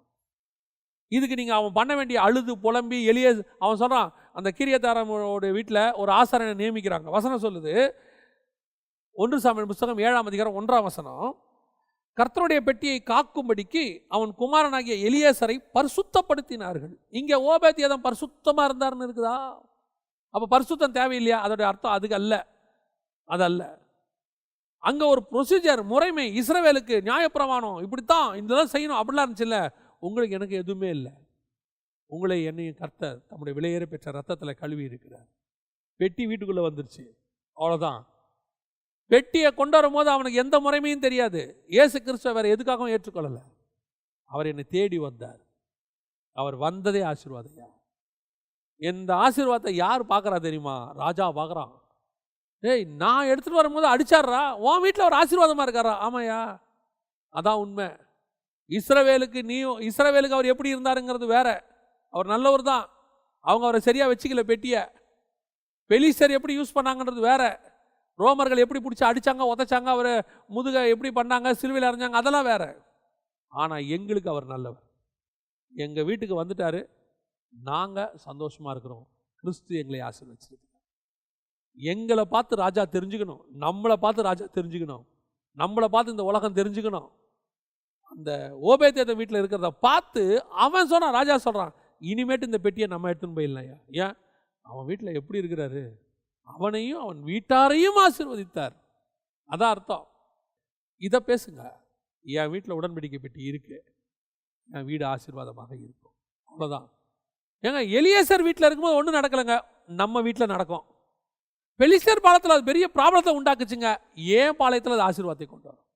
இதுக்கு நீங்கள் அவன் பண்ண வேண்டிய அழுது புலம்பி எளிய, அவன் சொல்கிறான், அந்த கிரியத்தாரோட வீட்டில் ஒரு ஆசாரியனை நியமிக்கிறாங்க. வசனம் சொல்லுது, 1 சாமுவேல் புத்தகம் 7ஆம் அதிகாரம் 1ஆம் வசனம், கர்த்தருடைய பெட்டியை காக்கும்படிக்கு அவன் குமாரனாகிய எலியேசரை பரிசுத்தப்படுத்தினார்கள். இங்கே ஓபேத்யேதம் பரிசுத்தமாக இருந்தார்னு இருக்குதா? அப்போ பரிசுத்தம் தேவையில்லையா? அதோடைய அர்த்தம் அதுக்கு அல்ல, அதல்ல. அங்கே ஒரு ப்ரொசீஜர், முறைமை, இஸ்ரவேலுக்கு நியாயப்பிரமாணம், இப்படித்தான் இதெல்லாம் செய்யணும், அப்படிலாம் இருந்துச்சுல்ல. உங்களுக்கு எனக்கு எதுவுமே இல்லை. உங்களை என்னையும் கர்த்தர் தம்முடைய விலையேற பெற்ற ரத்தத்தில் கழுவி இருக்கிறார். பெட்டி வீட்டுக்குள்ளே வந்துருச்சு, அவ்வளோதான். பெட்டியை கொண்டு வரும்போது அவனுக்கு எந்த முறைமையும் தெரியாது. இயேசு கிறிஸ்துவ வேறு எதுக்காகவும் ஏற்றுக்கொள்ளலை. அவர் என்னை தேடி வந்தார். அவர் வந்ததே ஆசீர்வாதையா. இந்த ஆசீர்வாதத்தை யார் பார்க்குறா தெரியுமா? ராஜா பார்க்குறான். ஏய், நான் எடுத்துகிட்டு வரும்போது அடிச்சாடுறா, உன் வீட்டில் ஒரு ஆசீர்வாதமாக இருக்காரா? ஆமாயா, அதான் உண்மை. இஸ்ரவேலுக்கு அவர் எப்படி இருந்தாருங்கிறது வேற. அவர் நல்லவர் தான். அவங்க அவரை சரியாக வச்சுக்கல பெட்டியை. பெலிஸ்தர் எப்படி யூஸ் பண்ணாங்கன்றது வேற. ரோமர்கள் எப்படி பிடிச்சி அடித்தாங்க, உதைச்சாங்க, அவர் முதுகை எப்படி பண்ணாங்க, சிலுவையில் அரைஞ்சாங்க, அதெல்லாம் வேற. ஆனால் எங்களுக்கு அவர் நல்லவர். எங்கள் வீட்டுக்கு வந்துட்டாரு, நாங்கள் சந்தோஷமாக இருக்கிறோம். கிறிஸ்து எங்களை ஆசீர்வதிச்சிருக்கிறார். எங்களை பார்த்து ராஜா தெரிஞ்சுக்கணும், நம்மளை பார்த்து ராஜா தெரிஞ்சுக்கணும், நம்மளை பார்த்து இந்த உலகம் தெரிஞ்சுக்கணும். அந்த ஓபேத்தேத்த வீட்டில் இருக்கிறத பார்த்து அவன் சொன்னான், ராஜா சொல்கிறான், இனிமேட்டு இந்த பெட்டியை நம்ம எடுத்துன்னு போயிடலையா? ஏன்? அவன் வீட்டில் எப்படி இருக்கிறாரு, அவனையும் அவன் வீட்டாரையும் ஆசீர்வதித்தார். அதான் அர்த்தம். இதை பேசுங்க. என் வீட்டில் உடன்படிக்கை பெட்டி இருக்கு, என் வீடு ஆசீர்வாதமாக இருக்கும். அவ்வளோதான். ஏங்க, எலியேசர் வீட்டில் இருக்கும்போது ஒன்றும் நடக்கலைங்க, நம்ம வீட்டில் நடக்கும். பெலிஸ்தர் பாளையத்தில் அது பெரிய ப்ராப்ளத்தை உண்டாக்குச்சுங்க, ஏன் பாளையத்தில் அது ஆசீர்வாதத்தை கொண்டு வரும்.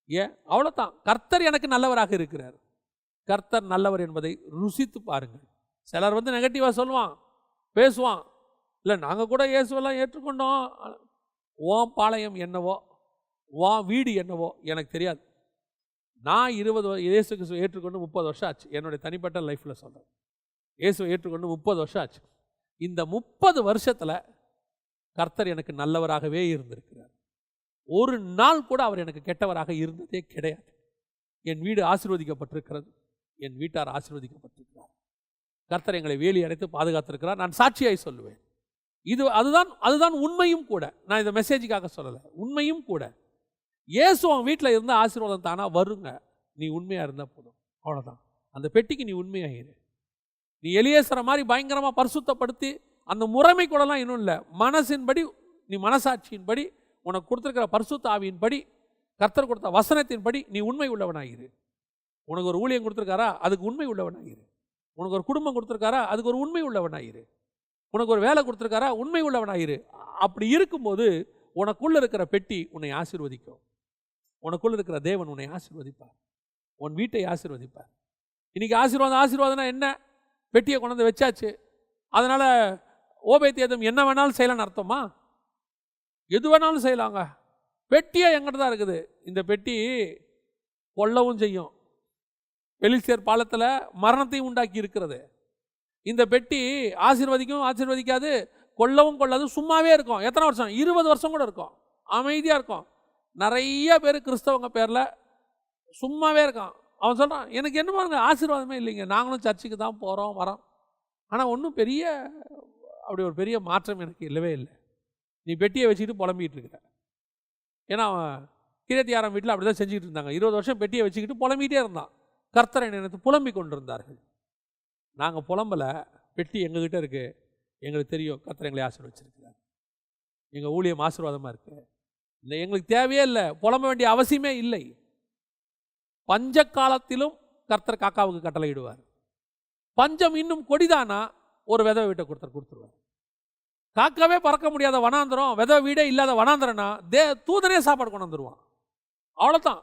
ஏன்? அவ்வளோதான். கர்த்தர் எனக்கு நல்லவராக இருக்கிறார். கர்த்தர் நல்லவர் என்பதை ருசித்து பாருங்கள். சிலர் வந்து நெகட்டிவாக சொல்லுவான், பேசுவான். இல்லை, நாங்கள் கூட இயேசுவெல்லாம் ஏற்றுக்கொண்டோம். உன் பாளையம் என்னவோ, உன் வீடு என்னவோ எனக்கு தெரியாது. நான் 20 இயேசுக்கு ஏற்றுக்கொண்டு 30 வருஷம் ஆச்சு. என்னுடைய தனிப்பட்ட லைஃப்பில் சொல்கிறேன். இயேசுவை ஏற்றுக்கொண்டு 30 வருஷம் ஆச்சு. இந்த 30 வருஷத்தில் கர்த்தர் எனக்கு நல்லவராகவே இருந்திருக்கிறார். ஒரு நாள் கூட அவர் எனக்கு கெட்டவராக இருந்ததே கிடையாது. என் வீடு ஆசீர்வதிக்கப்பட்டிருக்கிறது, என் வீட்டார் ஆசீர்வதிக்கப்பட்டிருக்கிறார். கர்த்தர் எங்களை வேலி அடைத்து பாதுகாத்திருக்கிறார். நான் சாட்சியாய் சொல்லுவேன். அதுதான் உண்மையும் கூட. நான் இந்த மெசேஜுக்காக சொல்லலை, உண்மையும் கூட. இயேசு அவன் வீட்டில் இருந்தால் ஆசீர்வாதம் தானா வருங்க. நீ உண்மையாக இருந்தால் போதும், அவ்வளோதான். அந்த பெட்டிக்கு நீ உண்மையாகிரு. நீ எலியேசரை மாதிரி பயங்கரமாக பரிசுத்தப்படுத்தி அந்த முறைமை கூடலாம் இன்னும் இல்லை. மனசின்படி, நீ மனசாட்சியின்படி, உனக்கு கொடுத்துருக்கிற பரிசுத்த ஆவியின்படி, கர்த்தர் கொடுத்த வசனத்தின்படி நீ உண்மை உள்ளவனாகிரு. உனக்கு ஒரு ஊழியம் கொடுத்துருக்காரா, அதுக்கு உண்மை உள்ளவனாகிரு. உனக்கு ஒரு குடும்பம் கொடுத்துருக்காரா, அதுக்கு ஒரு உண்மை உள்ளவனாகிரு. உனக்கு ஒரு வேலை கொடுத்துருக்காரா, உண்மை உள்ளவனாயிரு. அப்படி இருக்கும்போது உனக்குள்ள இருக்கிற பெட்டி உன்னை ஆசீர்வதிக்கும். உனக்குள்ள இருக்கிற தேவன் உன்னை ஆசீர்வதிப்பார், உன் வீட்டை ஆசீர்வதிப்பார். இன்னைக்கு ஆசீர்வாதம்னா என்ன? பெட்டியை கொண்டு வச்சாச்சு, அதனால ஓபேத்தேதம் என்ன வேணாலும் செய்யலான்னு அர்த்தமா? எது வேணாலும் செய்யலாங்க. பெட்டியே எங்கிட்ட தான் இருக்குது. இந்த பெட்டி கொல்லவும் செய்யும், பெலிஸ்தர் பாளையத்தில் மரணத்தையும் உண்டாக்கி இருக்கிறது. இந்த பெட்டி ஆசீர்வதிக்கும், ஆசீர்வதிக்காது, கொல்லவும் கொள்ளாது, சும்மாவே இருக்கும். எத்தனை வருஷம்? 20 வருஷம் கூட இருக்கும், அமைதியாக இருக்கும். நிறைய பேர் கிறிஸ்தவங்க பேரில் சும்மாவே இருக்கான். அவன் சொல்கிறான், எனக்கு என்ன பாருங்க ஆசீர்வாதமே இல்லைங்க, நாங்களும் சர்ச்சுக்கு தான் போகிறோம் வரோம், ஆனால் ஒன்றும் பெரிய அப்படி ஒரு பெரிய மாற்றம் எனக்கு இல்லவே இல்லை. நீ பெட்டியை வச்சுக்கிட்டு புலம்பிகிட்டு இருக்கிற. ஏன்னா அவன் கீரத்தியாரம் வீட்டில் அப்படி தான் செஞ்சுக்கிட்டு இருந்தாங்க. 20 வருஷம் பெட்டியை வச்சுக்கிட்டு புலம்பிகிட்டே இருந்தான். கர்த்தரை நினைத்து புலம்பிக் கொண்டிருந்தார்கள். நாங்கள் புலம்பலை, பெட்டி எங்ககிட்ட இருக்குது, எங்களுக்கு தெரியும் கர்த்தர் எங்களை ஆசீர்வதிச்சிருக்கிறார், எங்கள் ஊழியம் ஆசீர்வாதமாக இருக்குது. இல்லை, எங்களுக்கு தேவையே இல்லை, புலம்ப வேண்டிய அவசியமே இல்லை. பஞ்ச காலத்திலும் கர்த்தர் காக்காவுக்கு கட்டளையிடுவார். பஞ்சம் இன்னும் கொடிதானா ஒரு விதவை வீட்டை கொடுத்துருவார். காக்காவே பறக்க முடியாத வனாந்திரம், விதவை வீடே இல்லாத வனாந்திரம்னா தூதனே சாப்பாடு கொண்டு வந்துடுவான். அவ்வளோதான்.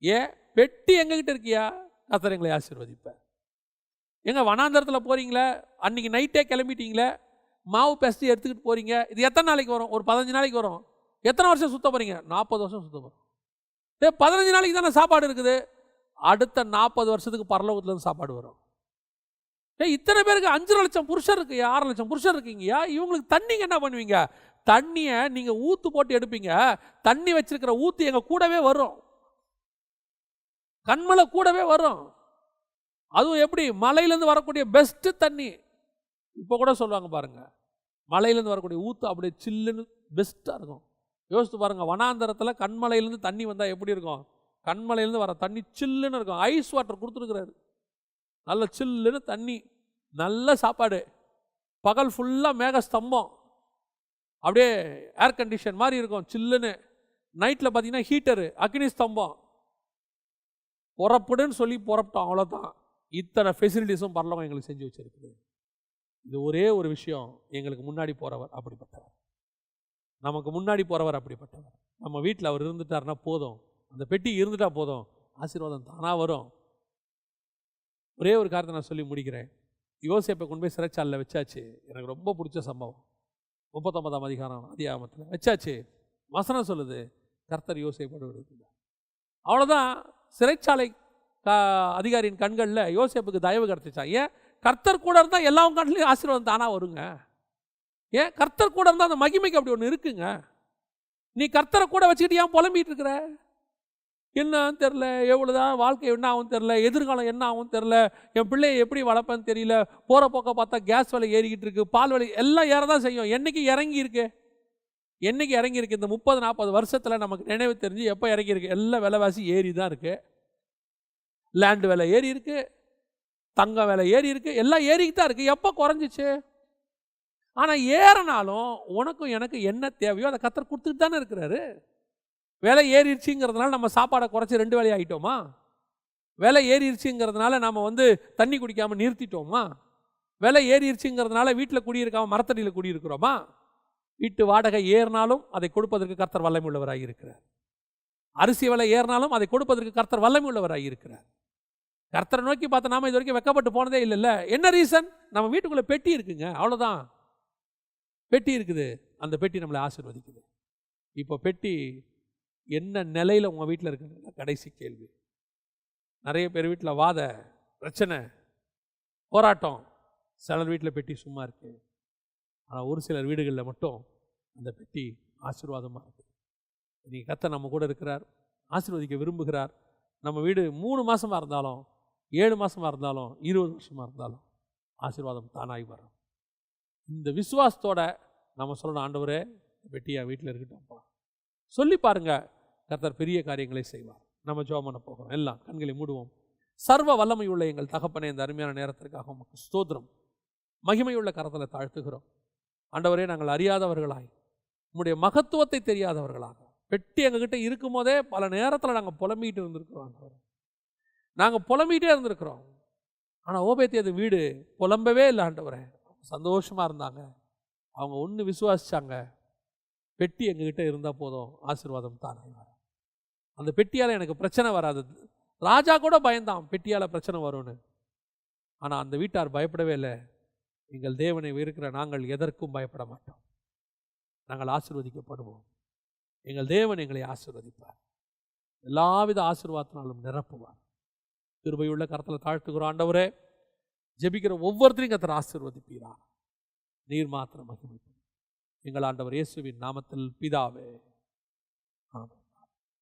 ஏன்? பெட்டி எங்ககிட்ட இருக்கியா, கர்த்தர் எங்களை ஆசீர்வதிப்பார். எங்க வனாந்தரத்தில் போகிறீங்களே, அன்றைக்கி நைட்டே கிளம்பிட்டீங்களே, மாவு பெஸ்ட்டு எடுத்துக்கிட்டு போகிறீங்க, இது எத்தனை நாளைக்கு வரும்? ஒரு 15 நாளைக்கு வரும். எத்தனை வருஷம் சுத்த போகிறீங்க? 40 வருஷம் சுத்த போகிறோம். 15 நாளைக்கு தானே சாப்பாடு இருக்குது, அடுத்த 40 வருஷத்துக்கு பரலோகத்துலேருந்து சாப்பாடு வரும். இத்தனை பேருக்கு 5 லட்சம் புருஷர் இருக்கு, 6 லட்சம் புருஷர் இருக்கீங்கயா, இவங்களுக்கு தண்ணிக்கு என்ன பண்ணுவீங்க? தண்ணியை நீங்கள் ஊற்று போட்டு எடுப்பீங்க. தண்ணி வச்சிருக்கிற ஊற்று எங்கள் கூடவே வரும், கண்மலை கூடவே வரும். அதுவும் எப்படி? மலையிலேருந்து வரக்கூடிய பெஸ்ட்டு தண்ணி. இப்போ கூட சொல்லுவாங்க பாருங்க, மலையிலேருந்து வரக்கூடிய ஊற்று அப்படியே சில்லுன்னு பெஸ்ட்டாக இருக்கும். யோசித்து பாருங்கள், வனாந்தரத்தில் கண்மலையிலேருந்து தண்ணி வந்தால் எப்படி இருக்கும்? கண்மலையிலேருந்து வர தண்ணி சில்லுன்னு இருக்கும். ஐஸ் வாட்டர் கொடுத்துருக்குறாரு, நல்ல சில்லுன்னு தண்ணி, நல்ல சாப்பாடு. பகல் ஃபுல்லாக மேக ஸ்தம்பம், அப்படியே ஏர் கண்டிஷன் மாதிரி இருக்கும் சில்லுன்னு. நைட்டில் பார்த்தீங்கன்னா ஹீட்டரு, அக்னி ஸ்தம்பம். புறப்படுன்னு சொல்லி புறப்பட்டோம், அவ்வளோதான். இத்தனை ஃபெசிலிட்டிஸும் பரலோகம் எங்களுக்கு செஞ்சு வச்சுருக்குது. இது ஒரே ஒரு விஷயம், எங்களுக்கு முன்னாடி போகிறவர் அப்படிப்பட்டவர், நமக்கு முன்னாடி போகிறவர் அப்படிப்பட்டவர். நம்ம வீட்டில் அவர் இருந்துட்டார்னா போதும், அந்த பெட்டி இருந்துட்டா போதும், ஆசீர்வாதம் தானாக வரும். ஒரே ஒரு காரியத்தை நான் சொல்லி முடிக்கிறேன். யோசேப்பை கொண்டு போய் சிறைச்சாலையில் வச்சாச்சு. எனக்கு ரொம்ப பிடிச்ச சம்பவம் 39ஆம் அதிகாரத்தில் வச்சாச்சு. வசனம் சொல்லுது, கர்த்தர் யோசேப்போடு இருக்கிறார். அவ்வளோதான். சிறைச்சாலை அதிகாரியின் கண்களில் யோசேப்புக்கு தயவு கிடைச்சிச்சா? ஏன்? கர்த்தர் கூட இருந்தால் எல்லா கண்ணிலையும் ஆசீர்வாதம் தானாக வருங்க. ஏன்? கர்த்தர் கூட இருந்தால் அந்த மகிமைக்கு அப்படி ஒன்று இருக்குங்க. நீ கர்த்தரை கூட வச்சுக்கிட்டு ஏன் புலம்பிகிட்டு இருக்கிற? என்னன்னு தெரில, எவ்வளோதான் வாழ்க்கை என்ன ஆகும் தெரில, எதிர்காலம் என்ன ஆகும் தெரில, என் பிள்ளையை எப்படி வளர்ப்பேன்னு தெரியல, போகிற போக்க பார்த்தா கேஸ் விலை ஏறிக்கிட்டு இருக்கு, பால் விலை எல்லாம் ஏறதான் செய்யும். என்னைக்கு இறங்கியிருக்கு? என்னைக்கு இறங்கியிருக்கு? இந்த 30-40 வருஷத்தில் நமக்கு நினைவு தெரிஞ்சு எப்போ இறங்கியிருக்கு? எல்லாம் விலைவாசி ஏறி தான் இருக்குது. லேண்டு விலை ஏறி இருக்குது, தங்க விலை ஏறி இருக்குது, எல்லாம் ஏறிக்கிட்டு தான் இருக்குது. எப்போ குறைஞ்சிச்சு? ஆனால் ஏறினாலும் உனக்கும் எனக்கு என்ன தேவையோ அதை கர்த்தர் கொடுத்துட்டு தானே இருக்கிறாரு. விலை ஏறிடுச்சுங்கிறதுனால நம்ம சாப்பாடை குறைச்சி 2 வேளை ஆகிட்டோமா? விலை ஏறிடுச்சுங்கிறதுனால நம்ம தண்ணி குடிக்காமல் நிறுத்திட்டோமா? விலை ஏறிடுச்சுங்கிறதுனால வீட்டில் குடியிருக்காமல் மரத்தடியில் குடியிருக்கிறோமா? வீட்டு வாடகை ஏறினாலும் அதை கொடுப்பதற்கு கர்த்தர் வல்லமை உள்ளவராக இருக்கிறார். அரிசி விலை ஏறினாலும் அதை கொடுப்பதற்கு கர்த்தர் வல்லமை உள்ளவராக இருக்கிறார். கர்த்தரை நோக்கி பார்த்து நாம இது வரைக்கும் வெக்கப்பட்டு போனதே இல்லைல்ல. என்ன ரீசன்? நம்ம வீட்டுக்குள்ளே பெட்டி இருக்குங்க, அவ்வளோதான். பெட்டி இருக்குது, அந்த பெட்டி நம்மளை ஆசீர்வதிக்குது. இப்போ பெட்டி என்ன நிலையில் உங்கள் வீட்டில் இருக்குங்க? கடைசி கேள்வி. நிறைய பேர் வீட்டில் வாத பிரச்சனை, போராட்டம். சிலர் வீட்டில் பெட்டி சும்மா இருக்கு. ஆனால் ஒரு சிலர் வீடுகளில் மட்டும் அந்த பெட்டி ஆசீர்வாதமாக இருக்குது. இன்னைக்கு கர்த்தர் நம்ம கூட இருக்கிறார், ஆசீர்வதிக்க விரும்புகிறார். நம்ம வீடு 3 மாதமாக இருந்தாலும் 7 மாதமாக இருந்தாலும் 20 வருஷமாக இருந்தாலும் ஆசீர்வாதம் தானாகி வரும். இந்த விசுவாசத்தோட நம்ம சொல்லணும், ஆண்டவரே பெட்டியா வீட்டில் இருக்கட்டும்ப்பா சொல்லி பாருங்க, கர்த்தர் பெரிய காரியங்களை செய்வார். நம்ம ஜெபம் பண்ண போகிறோம். எல்லாம் கண்களை மூடுவோம். சர்வ வல்லமையுள்ள எங்கள் தகப்பனே, இந்த அருமையான நேரத்திற்காக உமக்கு ஸ்தோத்திரம். மகிமையுள்ள கரத்தில் தாழ்த்துகிறோம். ஆண்டவரே, நாங்கள் அறியாதவர்களாய், உம்முடைய மகத்துவத்தை தெரியாதவர்களாக, பெட்டி எங்ககிட்ட இருக்கும் போதே பல நேரத்தில் நாங்கள் புலம்பிகிட்டு இருந்திருக்கிறோம். ஆண்டவரே, நாங்கள் புலம்பிகிட்டே இருந்திருக்கிறோம். ஆனால் ஓபேத்தியது வீடு புலம்பவே இல்லை. ஆண்டவரே, சந்தோஷமாக இருந்தாங்க. அவங்க ஒன்று விசுவாசிச்சாங்க, பெட்டி எங்ககிட்ட இருந்தால் போதும், ஆசீர்வாதம் தானே வரும். அந்த பெட்டியால் எனக்கு பிரச்சனை வராது. ராஜா கூட பயந்தான் பெட்டியால் பிரச்சனை வரும்னு. ஆனால் அந்த வீட்டார் பயப்படவே இல்லை. எங்கள் தேவனை இருக்கிற நாங்கள் எதற்கும் பயப்பட மாட்டோம். நாங்கள் ஆசீர்வதிக்கப்படுவோம். எங்கள் தேவன் எங்களை ஆசீர்வதிப்பார், எல்லாவித ஆசீர்வாதத்தினாலும் நிரப்புவார். கிருபையுள்ள கரத்தில் தாழ்த்துகிறோம். ஆண்டவரே, ஜெபிக்கிற ஒவ்வொருத்தரையும் கர்த்தர் ஆசீர்வதிப்பீரா. நீர் மாத்திரம் மகிமைப்படும். எங்கள் ஆண்டவர் இயேசுவின் நாமத்தில் பிதாவே, ஆமென்.